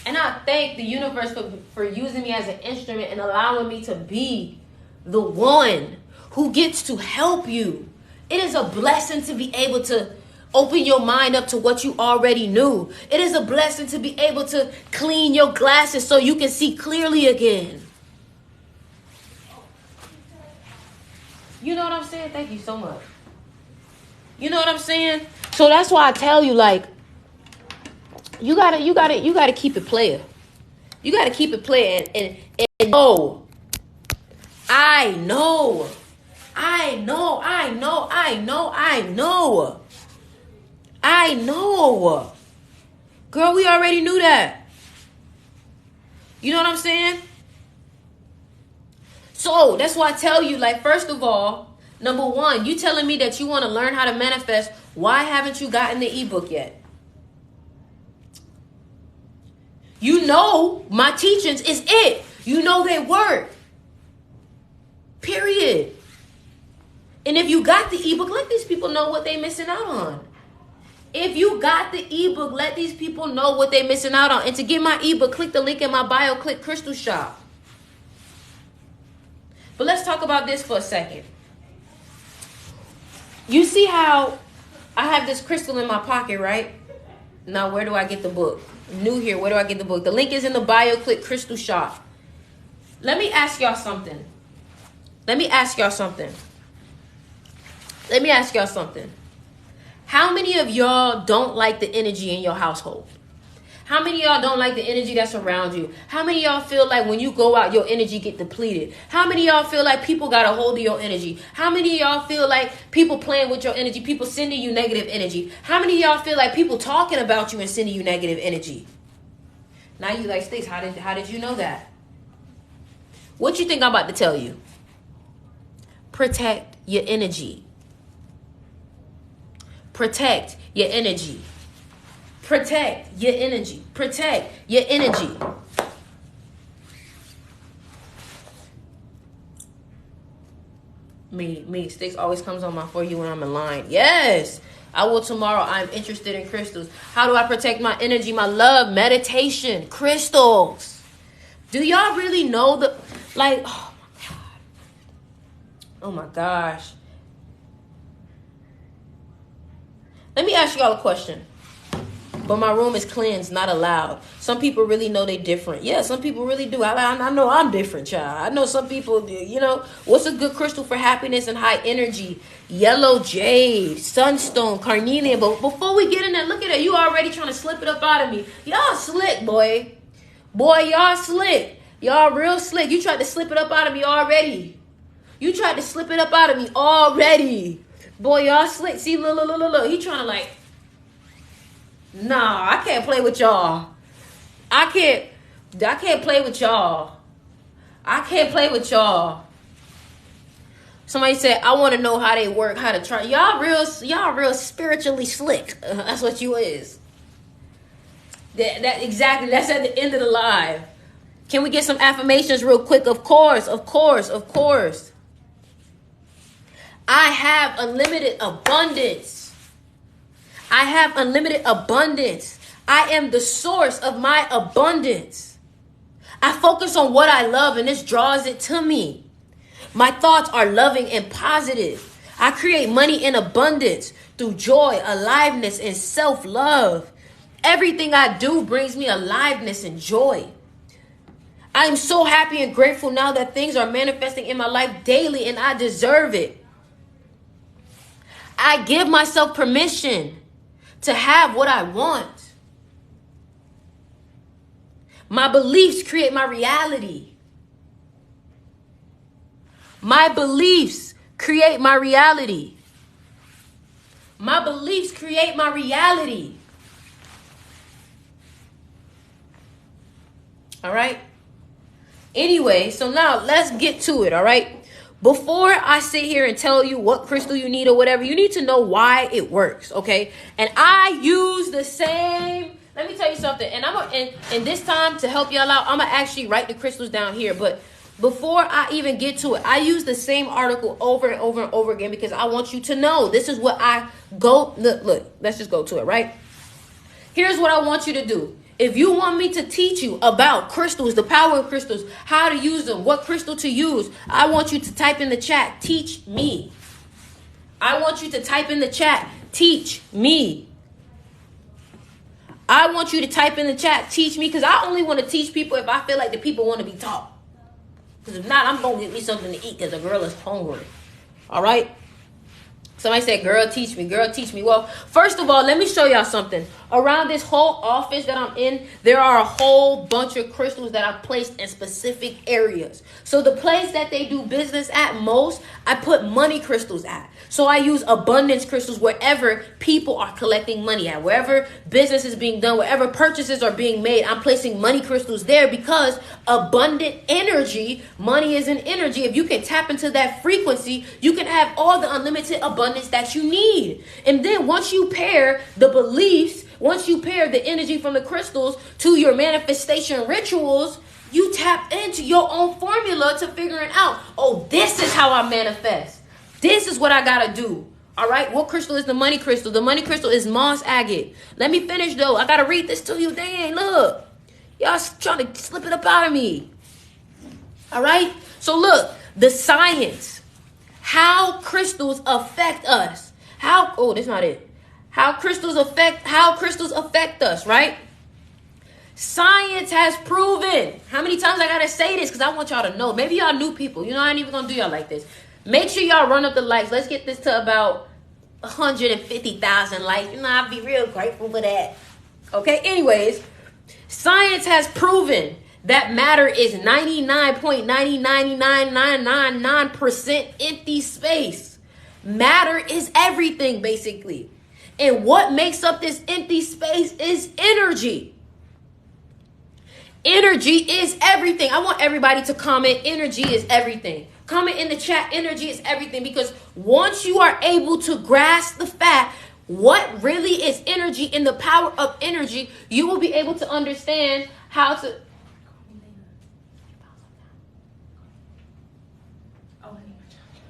And I thank the universe for using me as an instrument and allowing me to be the one who gets to help you. It is a blessing to be able to open your mind up to what you already knew. It is a blessing to be able to clean your glasses so you can see clearly again. You know what I'm saying? Thank you so much. You know what I'm saying? So that's why I tell you, like, you gotta keep it player. You gotta keep it player and know. I know. Girl, we already knew that. You know what I'm saying? So that's why I tell you, like, first of all, number one, you telling me that you want to learn how to manifest. Why haven't you gotten the ebook yet? You know my teachings is it. You know they work. Period. And if you got the ebook, let these people know what they missing out on. If you got the ebook, let these people know what they missing out on. And to get my ebook, click the link in my bio, click Crystal Shop. But let's talk about this for a second. You see how I have this crystal in my pocket, right? Now, where do I get the book? New here, where do I get the book? The link is in the bio, click Crystal Shop. Let me ask y'all something. How many of y'all don't like the energy in your household? How many of y'all don't like the energy that's around you? How many of y'all feel like when you go out, your energy get depleted? How many of y'all feel like people got a hold of your energy? How many of y'all feel like people playing with your energy, people sending you negative energy? How many of y'all feel like people talking about you and sending you negative energy? Now you like, Sticks, how did you know that? What you think I'm about to tell you? Protect your energy. Protect your energy. Protect your energy. Protect your energy. Me. Sticks always comes on my For You when I'm in line. Yes. I will tomorrow. I'm interested in crystals. How do I protect my energy, my love? Meditation. Crystals. Do y'all really know the... Like, oh my God. Oh my gosh. Let me ask y'all a question. But my room is cleansed, not allowed. Some people really know they different. Yeah, some people really do. I know I'm different, child. I know some people, you know. What's a good crystal for happiness and high energy? Yellow jade, sunstone, carnelian. But before we get in there, look at it. You already trying to slip it up out of me. Y'all slick, boy. Boy, y'all slick. Y'all real slick. You tried to slip it up out of me already. Boy, y'all slick. See, look. He trying to like... Nah, I can't play with y'all. I can't play with y'all. I can't play with y'all. Somebody said, I want to know how they work, how to try. Y'all real spiritually slick. That's what you is. That exactly. That's at the end of the live. Can we get some affirmations real quick? Of course. I have unlimited abundance. I have unlimited abundance. I am the source of my abundance. I focus on what I love and this draws it to me. My thoughts are loving and positive. I create money in abundance through joy, aliveness, and self-love. Everything I do brings me aliveness and joy. I am so happy and grateful now that things are manifesting in my life daily and I deserve it. I give myself permission to have what I want. My beliefs create my reality. My beliefs create my reality. My beliefs create my reality. All right? Anyway, so now let's get to it, all right? Before I sit here and tell you what crystal you need or whatever, you need to know why it works, okay? And I use the same, let me tell you something. And and this time to help y'all out, I'm going to actually write the crystals down here. But before I even get to it, I use the same article over and over and over again because I want you to know this is what I go, look, let's just go to it, right? Here's what I want you to do. If you want me to teach you about crystals, the power of crystals, how to use them, what crystal to use, I want you to type in the chat, teach me. I want you to type in the chat, teach me. I want you to type in the chat, teach me, because I only want to teach people if I feel like the people want to be taught. Because if not, I'm going to get me something to eat because the girl is hungry. All right? Somebody said, girl, teach me. Girl, teach me. Well, first of all, let me show y'all something. Around this whole office that I'm in, there are a whole bunch of crystals that I've placed in specific areas. So the place that they do business at most, I put money crystals at. So I use abundance crystals wherever people are collecting money at. Wherever business is being done, wherever purchases are being made, I'm placing money crystals there because abundant energy, money is an energy. If you can tap into that frequency, you can have all the unlimited abundance that you need. And then once you pair the beliefs, once you pair the energy from the crystals to your manifestation rituals, you tap into your own formula to figuring out, oh, this is how I manifest. This is what I gotta do. All right. What crystal is the money crystal? The money crystal is moss agate. Let me finish though. I gotta read this to you. Dang, look. Y'all trying to slip it up out of me. All right. So look, the science, how crystals affect us. That's not it. How crystals affect us, right? Science has proven. How many times I gotta say this? Because I want y'all to know. Maybe y'all new people. You know, I ain't even gonna do y'all like this. Make sure y'all run up the likes. Let's get this to about 150,000 likes. You know, I'd be real grateful for that. Okay, anyways, science has proven that matter is 99.9999999% empty space. Matter is everything, basically. And what makes up this empty space is energy. Energy is everything. I want everybody to comment, energy is everything. Comment in the chat, energy is everything. Because once you are able to grasp the fact what really is energy and the power of energy, you will be able to understand how to...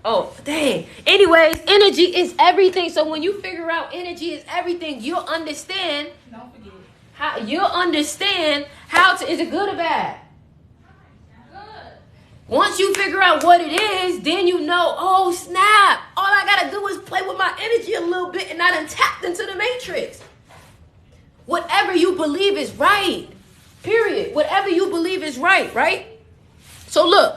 Oh, dang. Anyways, energy is everything. So when you figure out energy is everything, you'll understand... Don't forget. You'll understand how to... Is it good or bad? Once you figure out what it is, then you know, oh, snap. All I got to do is play with my energy a little bit and I done tapped into the matrix. Whatever you believe is right. Period. Whatever you believe is right, right? So look,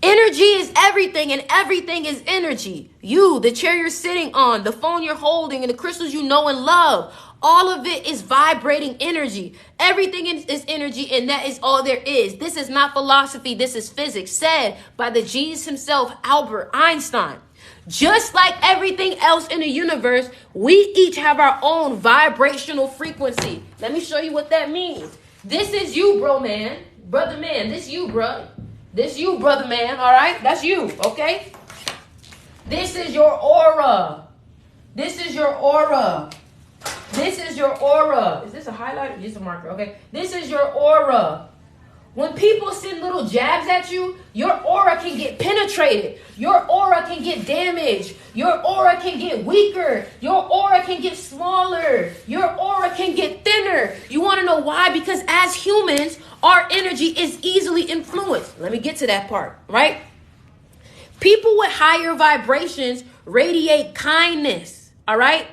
energy is everything and everything is energy. You, the chair you're sitting on, the phone you're holding, and the crystals you know and love. All of it is vibrating energy. Everything is energy, and that is all there is. This is not philosophy. This is physics, said by the genius himself, Albert Einstein. Just like everything else in the universe, we each have our own vibrational frequency. Let me show you what that means. This is you, bro, man. Brother, man. This you, bro. This you, brother, man. All right? That's you, okay? This is your aura. This is your aura. This is your aura. Is this a highlighter? Just a marker, okay? This is your aura. When people send little jabs at you, your aura can get penetrated. Your aura can get damaged. Your aura can get weaker. Your aura can get smaller. Your aura can get thinner. You want to know why? Because as humans, our energy is easily influenced. Let me get to that part, right? People with higher vibrations radiate kindness, all right?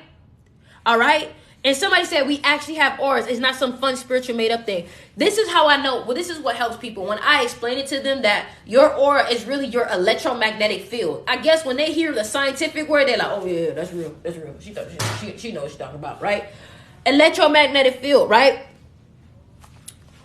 All right? And somebody said we actually have auras. It's not some fun spiritual made up thing. This is how I know. Well, this is what helps people. When I explain it to them that your aura is really your electromagnetic field. I guess when they hear the scientific word, they're like, oh, yeah, that's real. That's real. She knows what she's talking about, right? Electromagnetic field, right?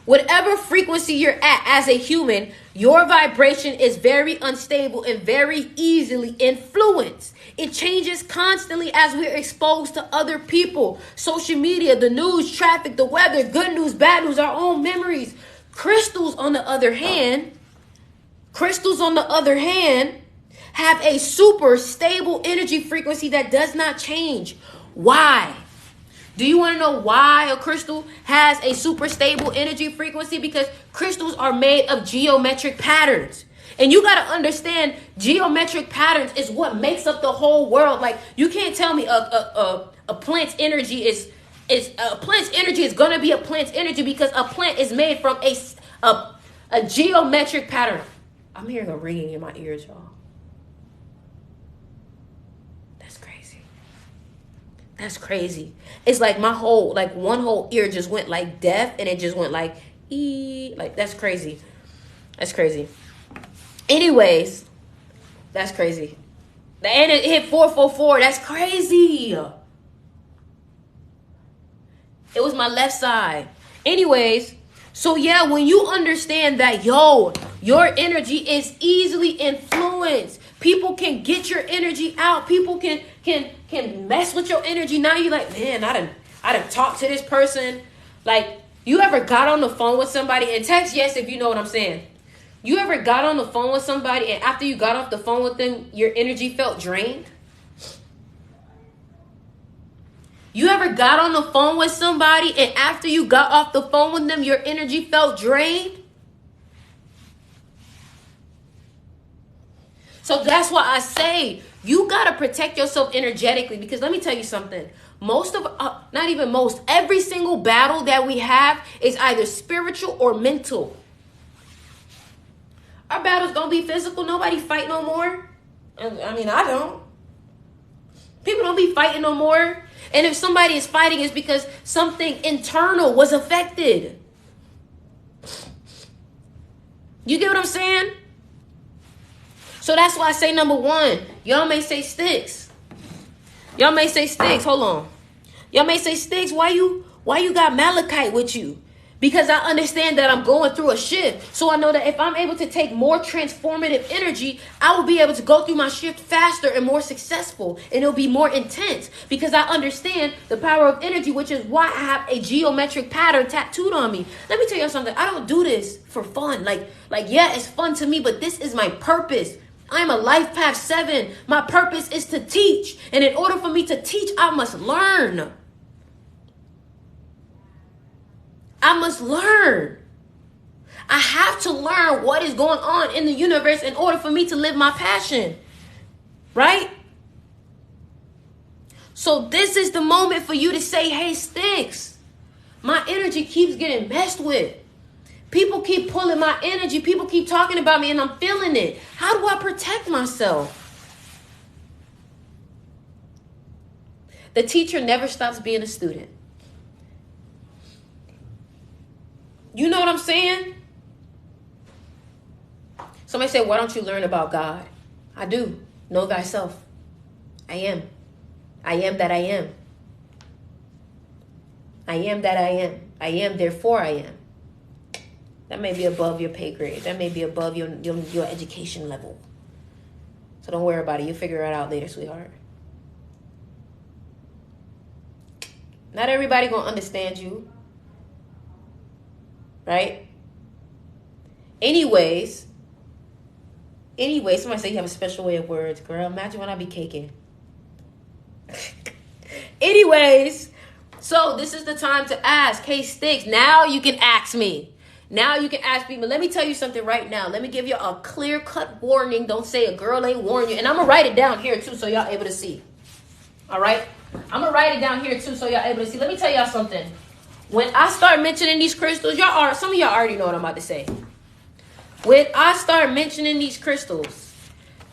Whatever frequency you're at as a human, your vibration is very unstable and very easily influenced. It changes constantly as we're exposed to other people, social media, the news, traffic, the weather, good news, bad news, our own memories. Crystals, on the other hand, have a super stable energy frequency that does not change. Why? Do you want to know why a crystal has a super stable energy frequency? Because crystals are made of geometric patterns. And you got to understand, geometric patterns is what makes up the whole world. Like, you can't tell me a plant's energy is going to be a plant's energy, because a plant is made from a geometric pattern. I'm hearing a ringing in my ears, y'all. That's crazy. It's like one whole ear just went like deaf, and it just went like like that's crazy. That's crazy. Anyways, that's crazy. And it hit 444. That's crazy. It was my left side. Anyways, so yeah, when you understand that, your energy is easily influenced. People can get your energy out. People can mess with your energy. Now you're like, man, I done talked to this person. Like, you ever got on the phone with somebody, and text yes if you know what I'm saying. You ever got on the phone with somebody, and after you got off the phone with them, your energy felt drained? You ever got on the phone with somebody, and after you got off the phone with them, your energy felt drained? So that's why I say you got to protect yourself energetically, because let me tell you something. Every single battle that we have is either spiritual or mental. Our battle's going to be physical. Nobody fight no more. I mean, I don't. People don't be fighting no more. And if somebody is fighting, it's because something internal was affected. You get what I'm saying? So that's why I say number one. Y'all may say sticks. Hold on. Y'all may say sticks. Why you got malachite with you? Because I understand that I'm going through a shift. So I know that if I'm able to take more transformative energy, I will be able to go through my shift faster and more successful. And it'll be more intense, because I understand the power of energy, which is why I have a geometric pattern tattooed on me. Let me tell you something. I don't do this for fun. Like yeah, it's fun to me, but this is my purpose. I'm a life path 7. My purpose is to teach. And in order for me to teach, I must learn. I must learn. I have to learn what is going on in the universe in order for me to live my passion. Right? So this is the moment for you to say, hey, Sticks, my energy keeps getting messed with. People keep pulling my energy. People keep talking about me, and I'm feeling it. How do I protect myself? The teacher never stops being a student. You know what I'm saying? Somebody said, why don't you learn about God? I do. Know thyself. I am. I am that I am. I am that I am. I am, therefore I am. That may be above your pay grade. That may be above your education level. So don't worry about it. You'll figure it out later, sweetheart. Not everybody gonna understand you. right? Anyways, somebody say you have a special way of words, girl. Imagine when I be caking. Anyways, so this is the time to ask. Hey, Sticks, now you can ask me. Now you can ask me. But let me tell you something right now. Let me give you a clear-cut warning. Don't say a girl ain't warned you. And I'm going to write it down here, too, so y'all able to see. All right? I'm going to write it down here, too, so y'all able to see. Let me tell y'all something. When I start mentioning these crystals, some of y'all already know what I'm about to say. When I start mentioning these crystals,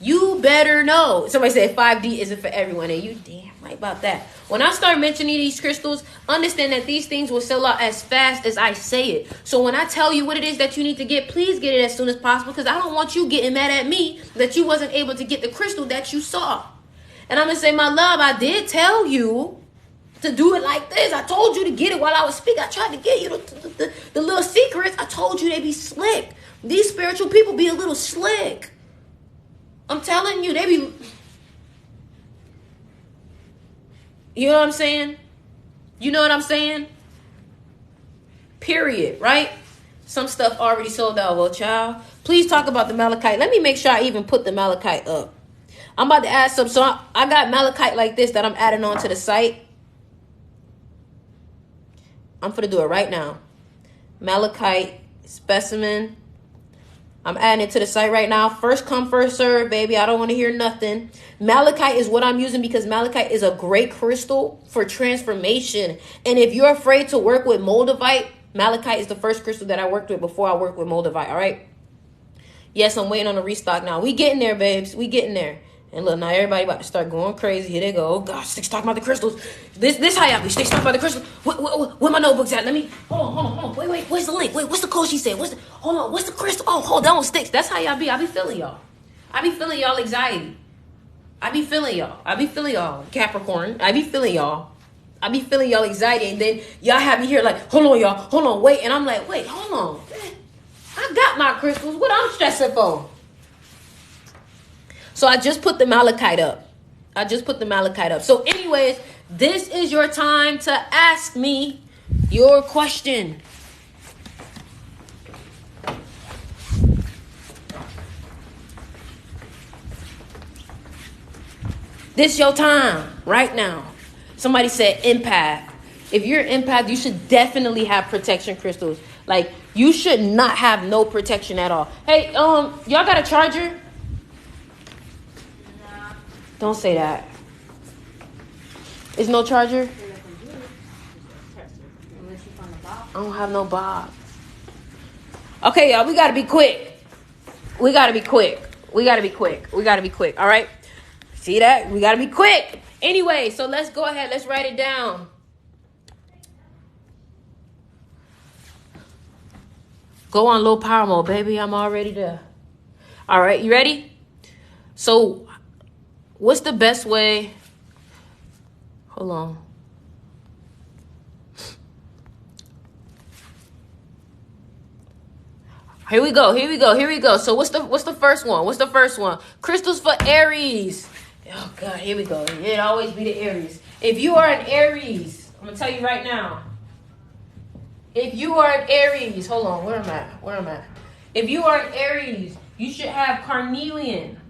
you better know. Somebody said 5D isn't for everyone, and you damn right about that. When I start mentioning these crystals, understand that these things will sell out as fast as I say it. So when I tell you what it is that you need to get, please get it as soon as possible, because I don't want you getting mad at me that you wasn't able to get the crystal that you saw. And I'm going to say, my love, I did tell you to do it like this. I told you to get it while I was speaking. I tried to get you the little secrets. I told you they be slick. These spiritual people be a little slick. I'm telling you, they be... You know what I'm saying? You know what I'm saying? Period, right? Some stuff already sold out. Well, child, please talk about the malachite. Let me make sure I even put the malachite up. I'm about to add some. So I got malachite like this that I'm adding on to the site. I'm going to do it right now. Malachite specimen. I'm adding it to the site right now. First come, first serve, baby. I don't want to hear nothing. Malachite is what I'm using because malachite is a great crystal for transformation. And if you're afraid to work with moldavite, malachite is the first crystal that I worked with before I worked with moldavite, all right? Yes, I'm waiting on a restock now. We getting there, babes. We getting there. And look, now everybody about to start going crazy. Here they go. Oh, gosh, Sticks talking about the crystals. This how y'all be. Sticks talking about the crystals. Where my notebooks at? Let me... Hold on. Wait. Where's the link? Wait, what's the code she said? Hold on. What's the crystal? Oh, hold on, Sticks. That's how y'all be. I be feeling y'all. I be feeling y'all anxiety. I be feeling y'all. Capricorn. I be feeling y'all. I be feeling y'all anxiety. And then y'all have me here like, hold on, y'all. Hold on, wait. And I'm like, wait, hold on. I got my crystals. What I'm stressing for? So I just put the malachite up. So anyways, this is your time to ask me your question. This your time right now. Somebody said empath. If you're an empath, you should definitely have protection crystals. Like, you should not have no protection at all. Hey, y'all got a charger? Don't say that. Is no charger? I don't have no bob. Okay, y'all, we gotta be quick. All right? See that? We gotta be quick. Anyway, so let's go ahead. Let's write it down. Go on low power mode, baby. I'm already there. All right, you ready? So... what's the best way? Hold on. Here we go. So what's the first one? Crystals for Aries. Oh God, here we go. It always be the Aries. If you are an Aries, I'm gonna tell you right now. If you are an Aries, hold on, where am I? If you are an Aries, you should have carnelian.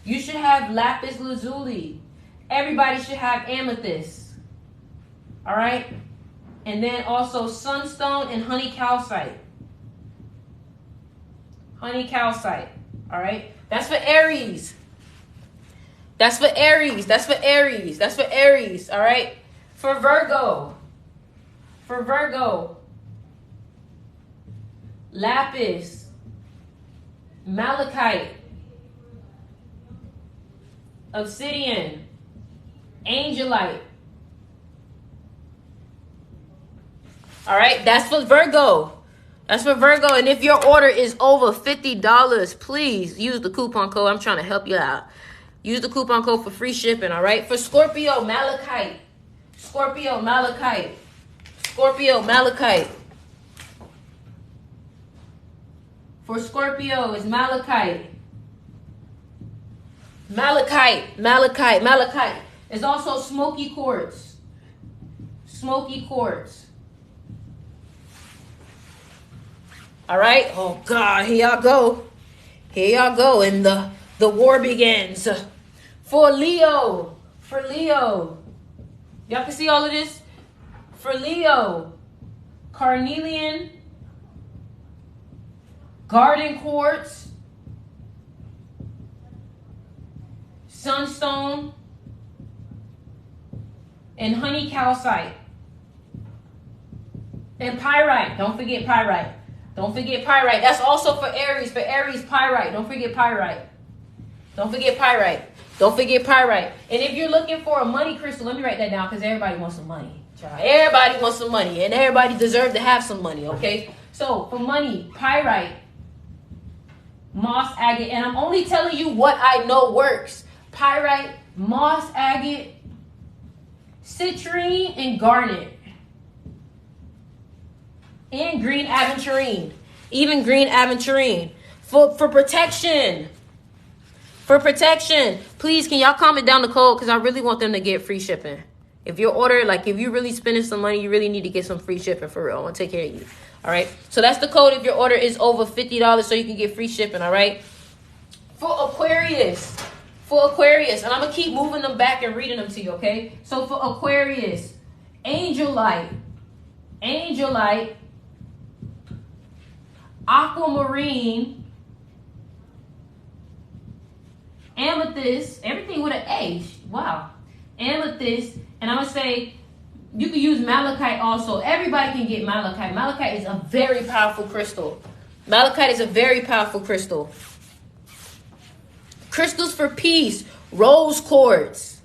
You should have lapis lazuli. Everybody should have amethyst. All right? And then also sunstone and honey calcite. All right? That's for Aries. All right? For Virgo. Lapis. Malachite. Obsidian, angelite. All right, that's for Virgo. And if your order is over $50, please use the coupon code. I'm trying to help you out. Use the coupon code for free shipping, all right? For Scorpio, malachite. For Scorpio is malachite. Malachite. There's also smoky quartz. All right. Oh God, here y'all go. Here y'all go, and the war begins. For Leo. Y'all can see all of this? For Leo, carnelian, garden quartz, sunstone, and honey calcite. And pyrite. Don't forget pyrite. Don't forget pyrite. That's also for Aries. For Aries, pyrite. Don't forget pyrite. Don't forget pyrite. Don't forget pyrite. And if you're looking for a money crystal, let me write that down because everybody wants some money. Everybody wants some money. And everybody deserves to have some money, okay? So, for money, pyrite, moss agate. And I'm only telling you what I know works. Pyrite, moss agate, citrine, and garnet. And green aventurine. Even green aventurine. For protection. For protection. Please, can y'all comment down the code? Because I really want them to get free shipping. If your order, like if you really spending some money, you really need to get some free shipping for real. I want to take care of you. All right. So that's the code if your order is over $50 so you can get free shipping. All right. For Aquarius. And I'm going to keep moving them back and reading them to you. Okay. So for Aquarius, angel light, aquamarine, amethyst, everything with an A. Wow. Amethyst. And I'm going to say you can use malachite also. Everybody can get malachite. Malachite is a very powerful crystal. Crystals for peace. Rose quartz.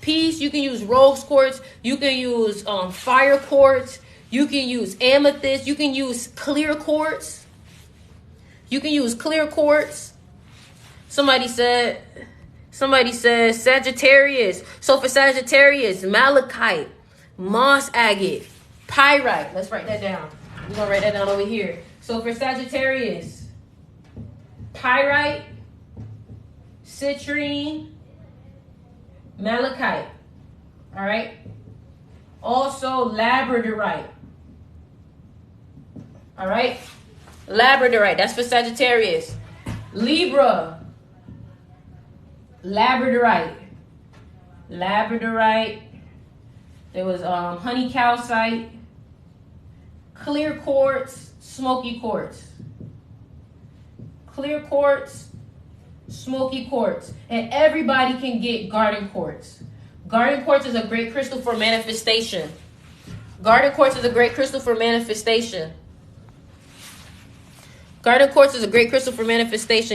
Peace, you can use rose quartz. You can use fire quartz. You can use amethyst. You can use clear quartz. Somebody said Sagittarius. So for Sagittarius, malachite, moss agate, pyrite. Let's write that down. We're going to write that down over here. So for Sagittarius, pyrite, citrine, malachite. All right. Also labradorite. All right. Labradorite. That's for Sagittarius. Libra. Labradorite. There was honey calcite, clear quartz, smoky quartz. And everybody can get garden quartz. Garden quartz is a great crystal for manifestation. Garden quartz is a great crystal for manifestation.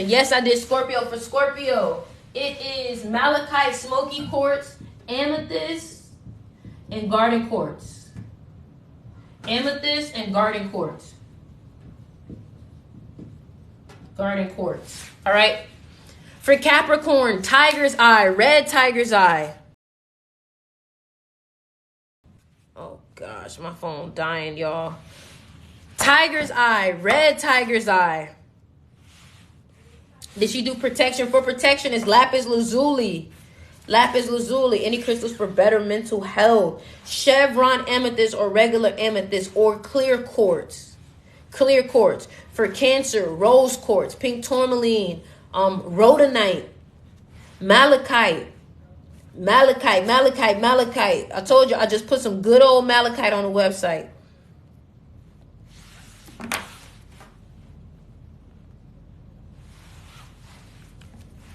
Yes, I did Scorpio. For Scorpio, it is malachite, smoky quartz, amethyst, and garden quartz. All right. For Capricorn, tiger's eye, red tiger's eye. Oh gosh, my phone dying, y'all. Tiger's eye, red tiger's eye. Did she do protection? For protection is lapis lazuli. Any crystals for better mental health. Chevron amethyst or regular amethyst or clear quartz. For Cancer, rose quartz, pink tourmaline, rhodonite, malachite. I told you I just put some good old malachite on the website.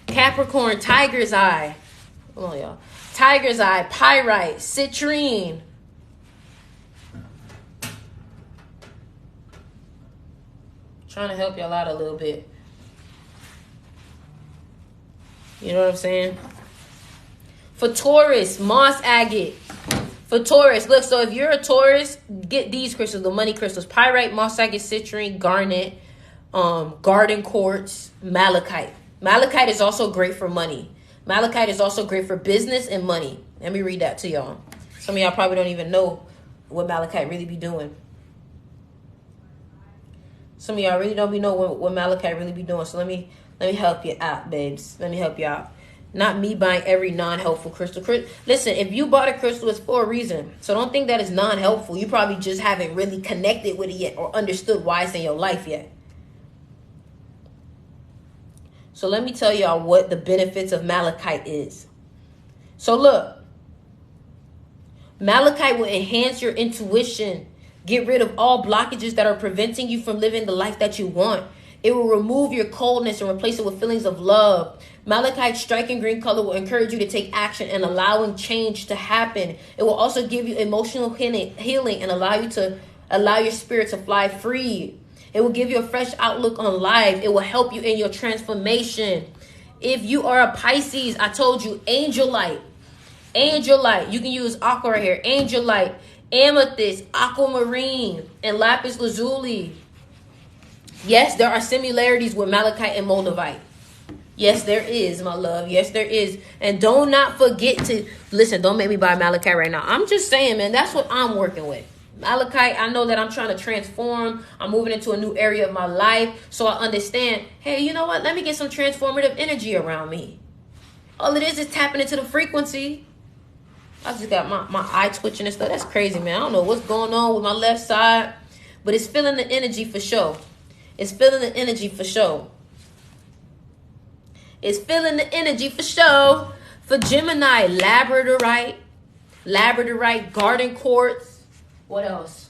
Capricorn, tiger's eye. Hold on, y'all. Tiger's eye, pyrite, citrine. Trying to help y'all out a little bit. You know what I'm saying? For Taurus, moss agate. For Taurus, look, so if you're a Taurus, get these crystals, the money crystals. Pyrite, moss agate, citrine, garnet, garden quartz, malachite. Malachite is also great for money. Malachite is also great for business and money. Let me read that to y'all. Some of y'all probably don't even know what malachite really be doing. Some of y'all really don't know what malachite really be doing. So let me help you out, babes. Let me help you out. Not me buying every non-helpful crystal. Listen, if you bought a crystal, it's for a reason. So don't think that it's non-helpful. You probably just haven't really connected with it yet or understood why it's in your life yet. So let me tell y'all what the benefits of malachite is. So look, malachite will enhance your intuition, get rid of all blockages that are preventing you from living the life that you want. It will remove your coldness and replace it with feelings of love. Malachite's striking green color will encourage you to take action and allowing change to happen. It will also give you emotional healing and allow your spirit to fly free. It will give you a fresh outlook on life. It will help you in your transformation. If you are a Pisces, I told you, angel light. Angel light. You can use aqua right here. Angel light, amethyst, aquamarine, and lapis lazuli. Yes, there are similarities with malachite and moldavite. Yes, there is, my love. Yes, there is. And do not forget to, listen, don't make me buy malachite right now. I'm just saying, man, that's what I'm working with. Malachite, I know that I'm trying to transform. I'm moving into a new area of my life. So I understand, hey, you know what? Let me get some transformative energy around me. All it is tapping into the frequency. I just got my eye twitching and stuff. That's crazy, man. I don't know what's going on with my left side. But it's feeling the energy for sure. It's feeling the energy for sure. It's feeling the energy for sure. For Gemini, labradorite, garden quartz. What else?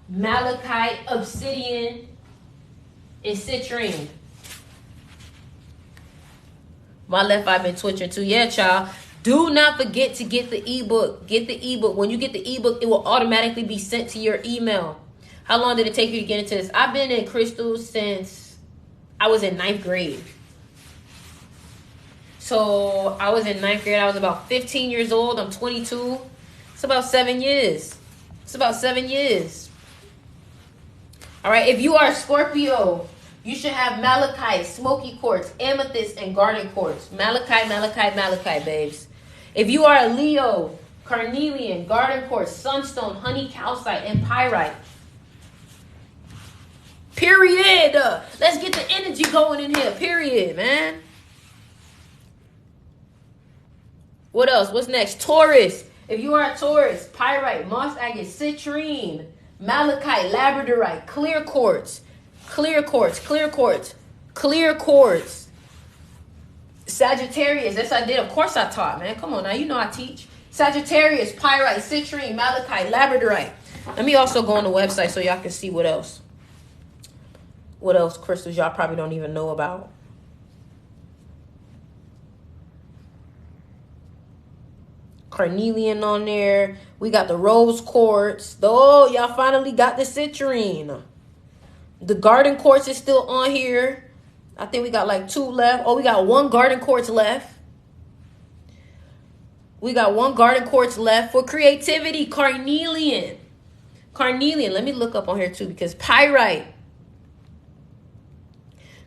Malachite, obsidian, and citrine. My left eye been twitching too. Yeah, child. Do not forget to get the ebook. Get the ebook. When you get the ebook, it will automatically be sent to your email. How long did it take you to get into this? I've been in crystals since I was in 9th grade. So I was in 9th grade. I was about 15 years old. I'm 22. It's about 7 years. It's about 7 years. All right. If you are a Scorpio, you should have malachite, smoky quartz, amethyst, and garden quartz. Malachite, babes. If you are a Leo, carnelian, garden quartz, sunstone, honey calcite, and pyrite. Period. Let's get the energy going in here. Period, man. What else? What's next? Taurus. If you are a Taurus, pyrite, moss agate, citrine, malachite, labradorite, clear quartz, Sagittarius. Yes, I did. Of course I taught, man. Come on now. You know I teach. Sagittarius, pyrite, citrine, malachite, labradorite. Let me also go on the website so y'all can see what else. What else crystals y'all probably don't even know about. Carnelian on there. We got the rose quartz. Oh, y'all finally got the citrine. The garden quartz is still on here. I think we got like 2 left. Oh, we got 1 garden quartz left. We got 1 garden quartz left for creativity. Carnelian. Let me look up on here too because pyrite.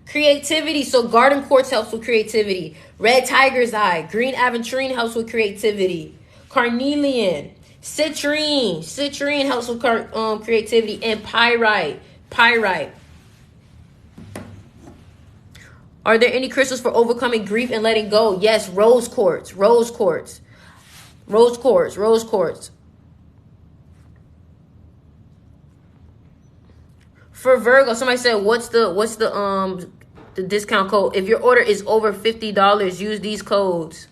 Creativity. So garden quartz helps with creativity. Red tiger's eye. Green aventurine helps with creativity. Carnelian. Citrine helps with creativity. And pyrite. Are there any crystals for overcoming grief and letting go? Yes, rose quartz. For Virgo, somebody said, what's the discount code? If your order is over $50, use these codes.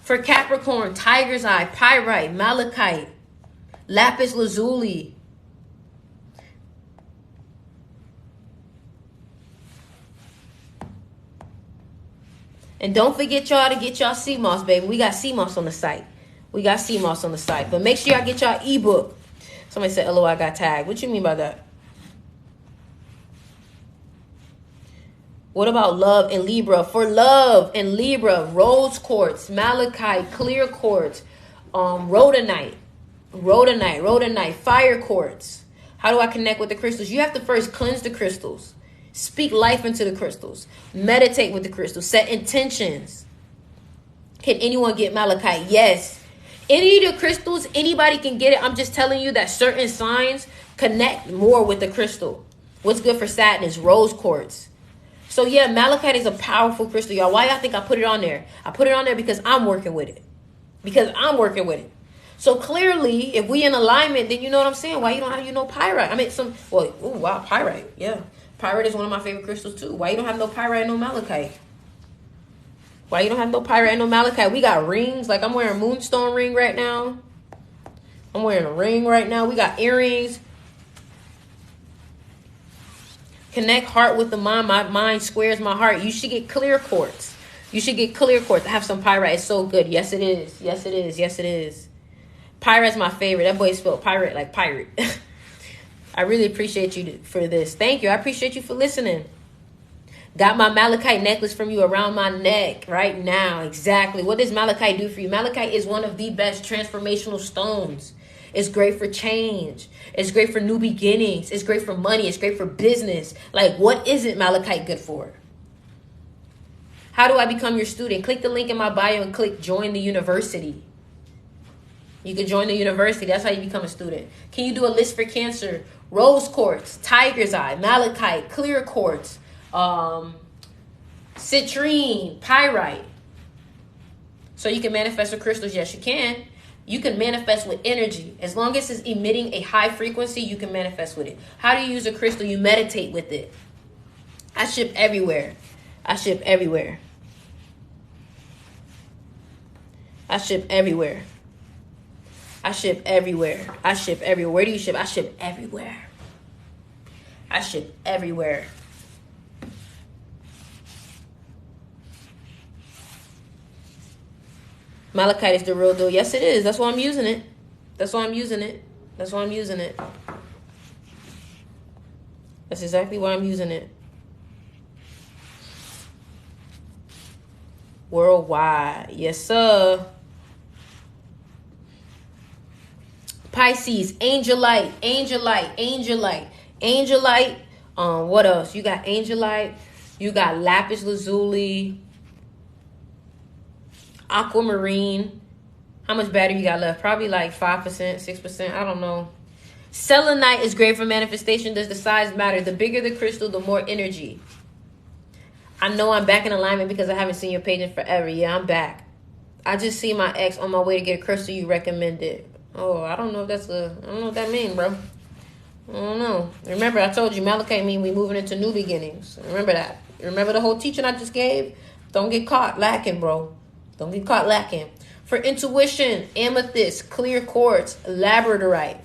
For Capricorn, tiger's eye, pyrite, malachite, lapis lazuli. And don't forget y'all to get y'all sea moss, baby. We got sea moss on the site. But make sure y'all get y'all ebook. Somebody said, "LOL, I got tagged." What you mean by that? What about love and Libra? For love and Libra, rose quartz, malachite, clear quartz, rhodonite, fire quartz. How do I connect with the crystals? You have to first cleanse the crystals. Speak life into the crystals. Meditate with the crystals. Set intentions. Can anyone get malachite? Yes. Any of the crystals, anybody can get it. I'm just telling you that certain signs connect more with the crystal. What's good for Saturn is rose quartz. So yeah, malachite is a powerful crystal, y'all. Why y'all think I put it on there? I put it on there because I'm working with it. So clearly, if we in alignment, then you know what I'm saying. Why you don't have pyrite? I mean, pyrite. Yeah, pyrite is one of my favorite crystals too. Why you don't have no pyrite, no malachite? Why you don't have no pyrite, no malachite? We got rings. Like I'm wearing a moonstone ring right now. I'm wearing a ring right now. We got earrings. Connect heart with the mind. My mind squares my heart. You should get clear quartz. I have some pyrite. It's so good. Yes, it is. Pyrite's my favorite. That boy spelled pirate like pirate. I really appreciate you for this. Thank you. I appreciate you for listening. Got my malachite necklace from you around my neck right now. Exactly. What does malachite do for you? Malachite is one of the best transformational stones. It's great for change. It's great for new beginnings. It's great for money. It's great for business. Like, what isn't malachite good for? How do I become your student? Click the link in my bio and click join the university. You can join the university. That's how you become a student. Can you do a list for Cancer? Rose quartz, tiger's eye, malachite, clear quartz, citrine, pyrite. So you can manifest with crystals. Yes, you can. You can manifest with energy. As long as it's emitting a high frequency, you can manifest with it. How do you use a crystal? You meditate with it. I ship everywhere. Where do you ship? I ship everywhere. Malachite is the real deal. Yes, it is. That's why I'm using it. That's exactly why I'm using it. Worldwide. Yes, sir. Pisces, angelite. What else? You got angelite. You got lapis lazuli. Aquamarine. How much battery you got left? Probably like 5%, 6%. I don't know. Selenite is great for manifestation. Does the size matter? The bigger the crystal, the more energy. I know I'm back in alignment because I haven't seen your page in forever. Yeah, I'm back. I just see my ex on my way to get a crystal you recommended. Oh, I don't know what that means, bro. I don't know. Remember, I told you malachite mean we moving into new beginnings. Remember that. Remember the whole teaching I just gave? Don't get caught lacking, bro. Don't get caught lacking. For intuition, amethyst, clear quartz, labradorite.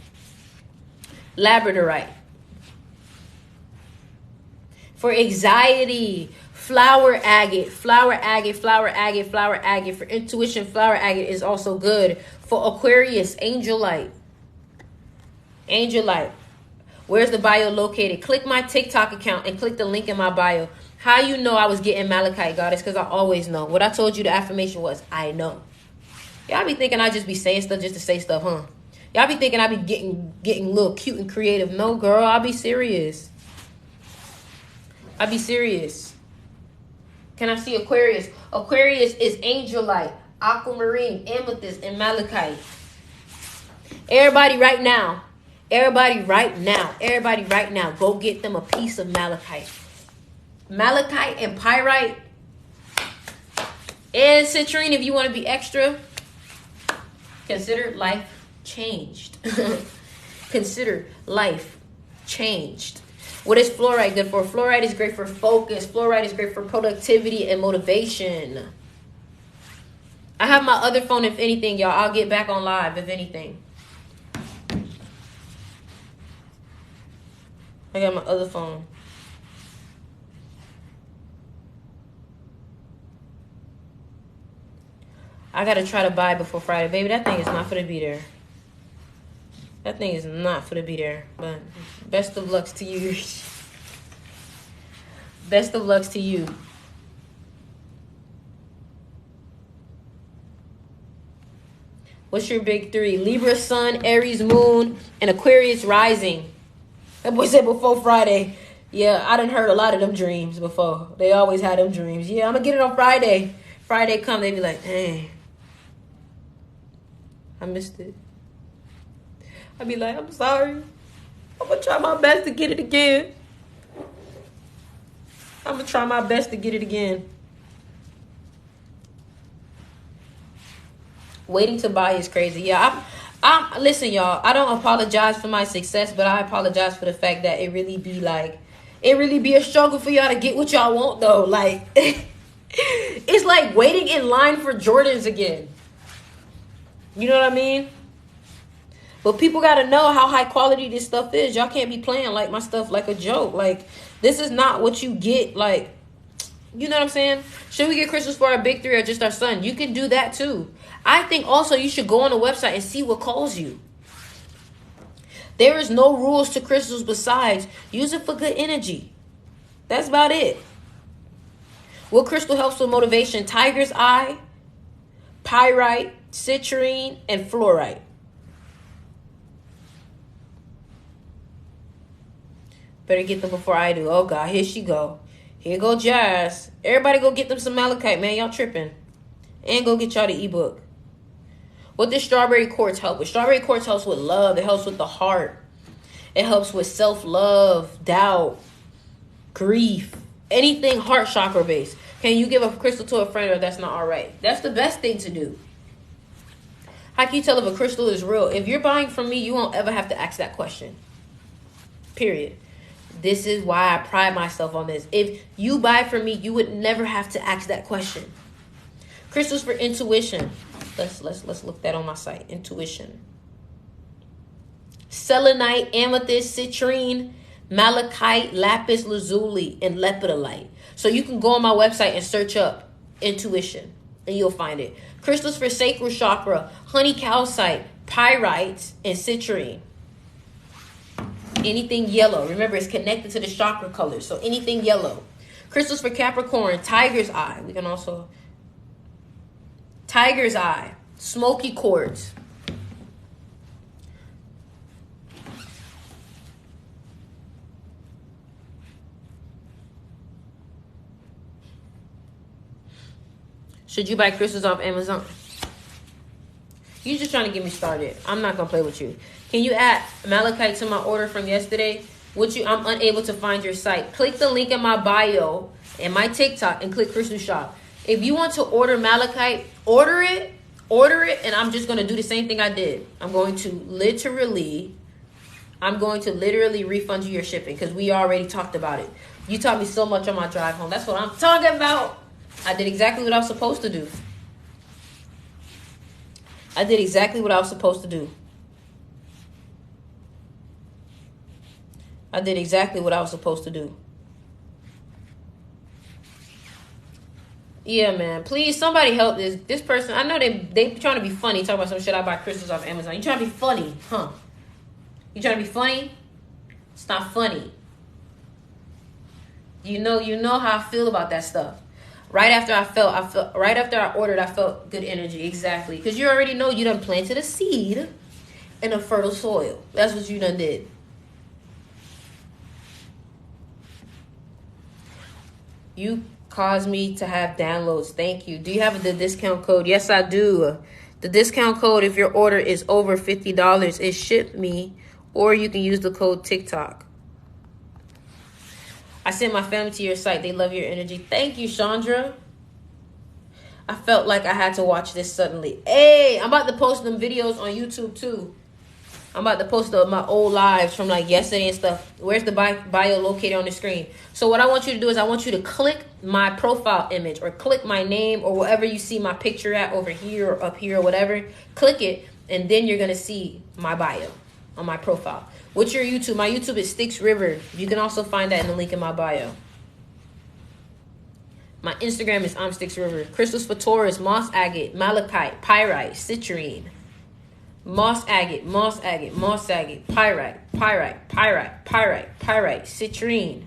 For anxiety, flower agate. For intuition, flower agate is also good. For Aquarius, angelite. Where's the bio located? Click my TikTok account and click the link in my bio. How you know I was getting malachite, goddess? Because I always know. What I told you the affirmation was, I know. Y'all be thinking I just be saying stuff just to say stuff, huh? Y'all be thinking I be getting a little cute and creative. No, girl, I'll be serious. Can I see Aquarius? Aquarius is angelite, aquamarine, amethyst, and malachite. Everybody right now, go get them a piece of malachite. Malachite and pyrite and citrine, if you want to be extra. Consider life changed. What is fluoride good for? Fluoride is great for focus. Fluoride is great for productivity and motivation. I have my other phone, if anything, y'all. I'll get back on live, if anything. I got my other phone. I got to try to buy before Friday. Baby, that thing is not for to be there. But best of lucks to you. What's your big three? Libra, Sun, Aries, Moon, and Aquarius rising. That boy said before Friday. Yeah, I done heard a lot of them dreams before. They always had them dreams. Yeah, I'm going to get it on Friday. Friday come, they be like, dang. I missed it. I be like, I'm sorry. I'm going to try my best to get it again. I'm going to try my best to get it again. Waiting to buy is crazy. Yeah, I'm listen, y'all. I don't apologize for my success, but I apologize for the fact that it really be a struggle for y'all to get what y'all want, though. Like, it's like waiting in line for Jordans again. You know what I mean? But people got to know how high quality this stuff is. Y'all can't be playing like my stuff like a joke. Like, this is not what you get. Like, you know what I'm saying? Should we get crystals for our big three or just our sun? You can do that too. I think also you should go on the website and see what calls you. There is no rules to crystals besides use it for good energy. That's about it. What crystal helps with motivation? Tiger's eye, pyrite, citrine, and fluoride. Better get them before I do. Oh, God, here she go. Here go Jazz. Everybody go get them some malachite, man. Y'all tripping. And go get y'all the ebook. What does strawberry quartz help with? Strawberry quartz helps with love. It helps with the heart. It helps with self-love, doubt, grief, anything heart chakra based. Can you give a crystal to a friend or that's not all right? That's the best thing to do. How can you tell if a crystal is real? If you're buying from me, you won't ever have to ask that question. Period. This is why I pride myself on this. If you buy from me, you would never have to ask that question. Crystals for intuition. Let's look that on my site. Intuition. Selenite, amethyst, citrine, malachite, lapis lazuli, and lepidolite. So you can go on my website and search up intuition, and you'll find it. Crystals for sacral chakra, honey calcite, pyrites, and citrine. Anything yellow. Remember, it's connected to the chakra colors. So anything yellow. Crystals for Capricorn, tiger's eye. We can also... Tiger's eye, smoky quartz. Should you buy crystals off Amazon? You just trying to get me started. I'm not gonna play with you. Can you add malachite to my order from yesterday? I'm unable to find your site. Click the link in my bio and my TikTok and click Crystal Shop. If you want to order malachite, order it, and I'm just going to do the same thing I did. I'm going to literally refund you your shipping because we already talked about it. You taught me so much on my drive home. That's what I'm talking about. I did exactly what I was supposed to do. I did exactly what I was supposed to do. I did exactly what I was supposed to do. Yeah, man. Please, somebody help this person. I know they trying to be funny. Talking about some shit I buy crystals off Amazon. You trying to be funny, huh? You trying to be funny? It's not funny. You know how I feel about that stuff. Right after I ordered, I felt good energy. Exactly. Because you already know you done planted a seed in a fertile soil. That's what you done did. You caused me to have downloads. Thank you. Do you have the discount code? Yes, I do. The discount code, if your order is over $50, is ship me, or you can use the code TikTok. I sent my family to your site. They love your energy. Thank you, Chandra. I felt like I had to watch this suddenly. Hey, I'm about to post them videos on YouTube too. I'm about to post my old lives from like yesterday and stuff. Where's the bio located on the screen? So what I want you to do is I want you to click my profile image or click my name or wherever you see my picture at over here or up here or whatever. Click it and then you're going to see my bio on my profile. What's your YouTube? My YouTube is Styx River. You can also find that in the link in my bio. My Instagram is I'm Styx River. Crystals for Taurus, moss agate, malachite, pyrite, citrine. Moss agate, moss agate, moss agate, pyrite, pyrite, pyrite, pyrite, pyrite, citrine,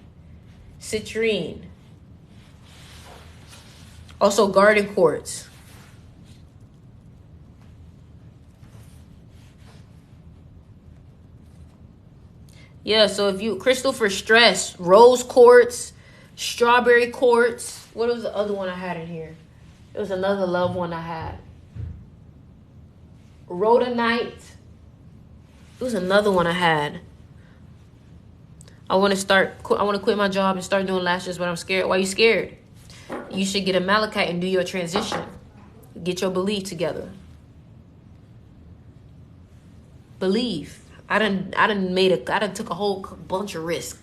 citrine. Also garden quartz. Yeah, so if you, crystal for stress, rose quartz, strawberry quartz. What was the other one I had in here? It was another love one I had. Rhodonite. It was another one I had. I want to quit my job and start doing lashes, but I'm scared. Why are you scared? You should get a malachite and do your transition. Get your belief together. Believe. I done took a whole bunch of risks.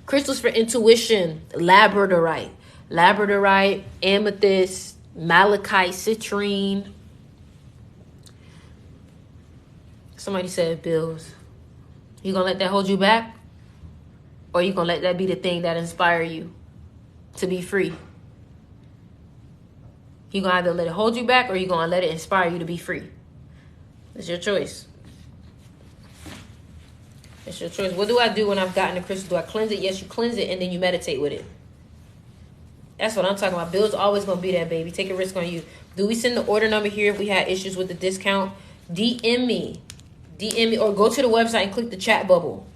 Crystals for intuition: labradorite, amethyst, malachite, citrine. Somebody said bills. You gonna let that hold you back? Or you gonna let that be the thing that inspire you to be free? You gonna either let it hold you back or you gonna let it inspire you to be free. It's your choice. It's your choice. What do I do when I've gotten a crystal? Do I cleanse it? Yes, you cleanse it and then you meditate with it. That's what I'm talking about. Bill's always going to be that, baby. Take a risk on you. Do we send the order number here if we had issues with the discount? DM me. Or go to the website and click the chat bubble.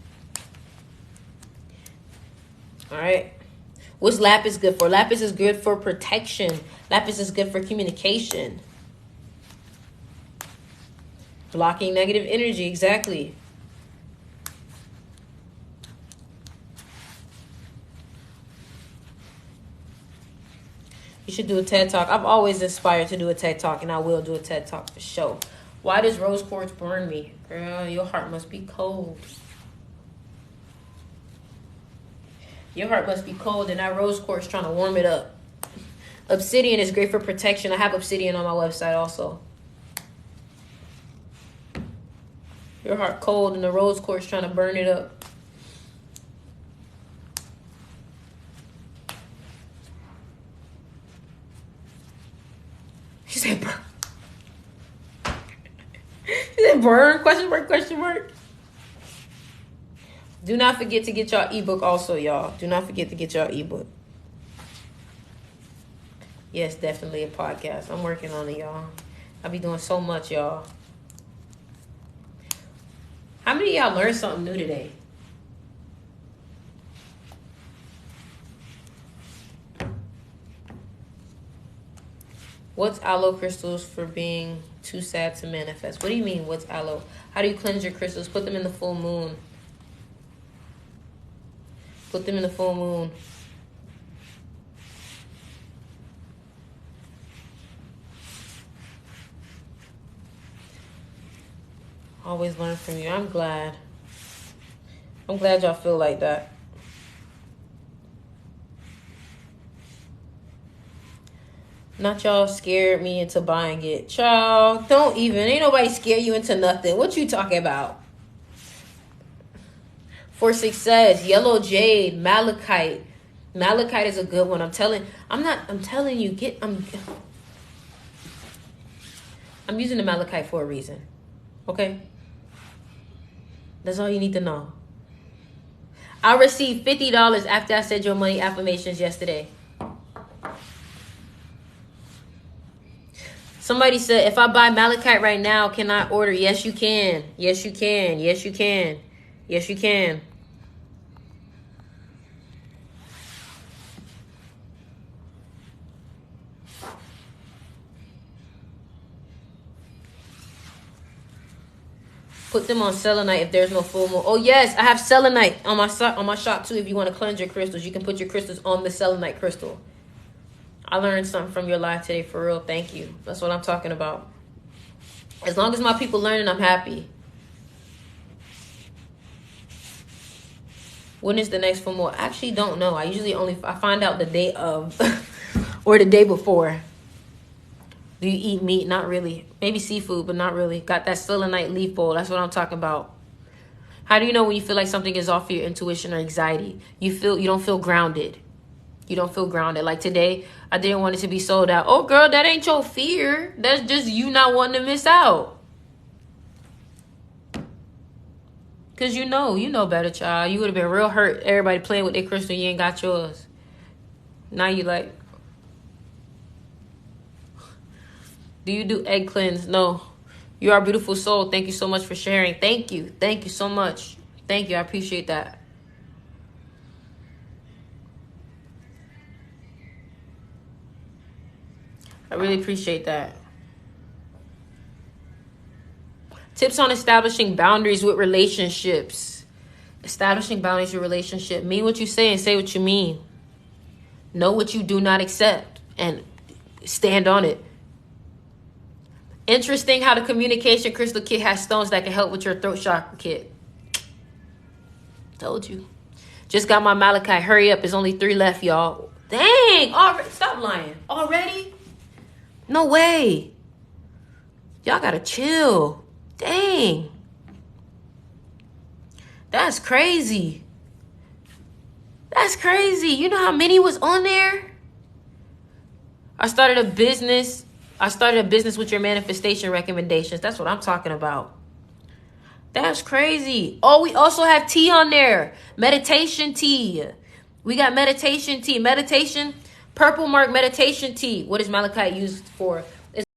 All right. What's lapis good for? Lapis is good for protection. Lapis is good for communication. Blocking negative energy. Exactly. You should do a TED Talk. I've always inspired to do a TED Talk, and I will do a TED Talk for sure. Why does rose quartz burn me? Girl, your heart must be cold. Your heart must be cold, and that rose quartz trying to warm it up. Obsidian is great for protection. I have obsidian on my website also. Your heart cold, and the rose quartz trying to burn it up. She said burn. She said burn? Question mark, question mark. Do not forget to get y'all ebook also, y'all. Do not forget to get y'all ebook. Yes, definitely a podcast. I'm working on it, y'all. I'll be doing so much, y'all. How many of y'all learned something new today? What's aloe crystals for being too sad to manifest? What do you mean, what's aloe? How do you cleanse your crystals? Put them in the full moon. Put them in the full moon. Always learn from you. I'm glad. I'm glad y'all feel like that. Not y'all scared me into buying it. Child, don't even. Ain't nobody scare you into nothing. What you talking about? For success, yellow jade, malachite. Malachite is a good one. I'm telling you, I'm using the malachite for a reason. Okay? That's all you need to know. I received $50 after I said your money affirmations yesterday. Somebody said, if I buy malachite right now, can I order? Yes, you can. Yes, you can. Yes, you can. Yes, you can. Put them on selenite if there's no full moon. Oh, yes, I have selenite on my shop, too. If you want to cleanse your crystals, you can put your crystals on the selenite crystal. I learned something from your live today, for real. Thank you. That's what I'm talking about. As long as my people learning, I'm happy. When is the next full moon? I actually don't know. I usually I find out the day of or the day before. Do you eat meat? Not really. Maybe seafood, but not really. Got that selenite leaf bowl. That's what I'm talking about. How do you know when you feel like something is off for your intuition or anxiety? You don't feel grounded. You don't feel grounded. Like today, I didn't want it to be sold out. Oh, girl, that ain't your fear. That's just you not wanting to miss out. Because you know better, child. You would have been real hurt. Everybody playing with their crystal. You ain't got yours. Now you like... Do you do egg cleanse? No. You are a beautiful soul. Thank you so much for sharing. Thank you. Thank you so much. Thank you. I appreciate that. I really appreciate that. Tips on establishing boundaries with relationships. Establishing boundaries in your relationship. Mean what you say and say what you mean. Know what you do not accept and stand on it. Interesting how the communication crystal kit has stones that can help with your throat chakra kit. Told you. Just got my malachite. Hurry up. There's only 3 left, y'all. Dang. Already. Stop lying. Already? No way. Y'all gotta chill. Dang. That's crazy. That's crazy. You know how many was on there? I started a business with your manifestation recommendations. That's what I'm talking about. That's crazy. Oh, we also have tea on there. Meditation tea. We got meditation tea. Meditation, purple mark meditation tea. What is malachite used for?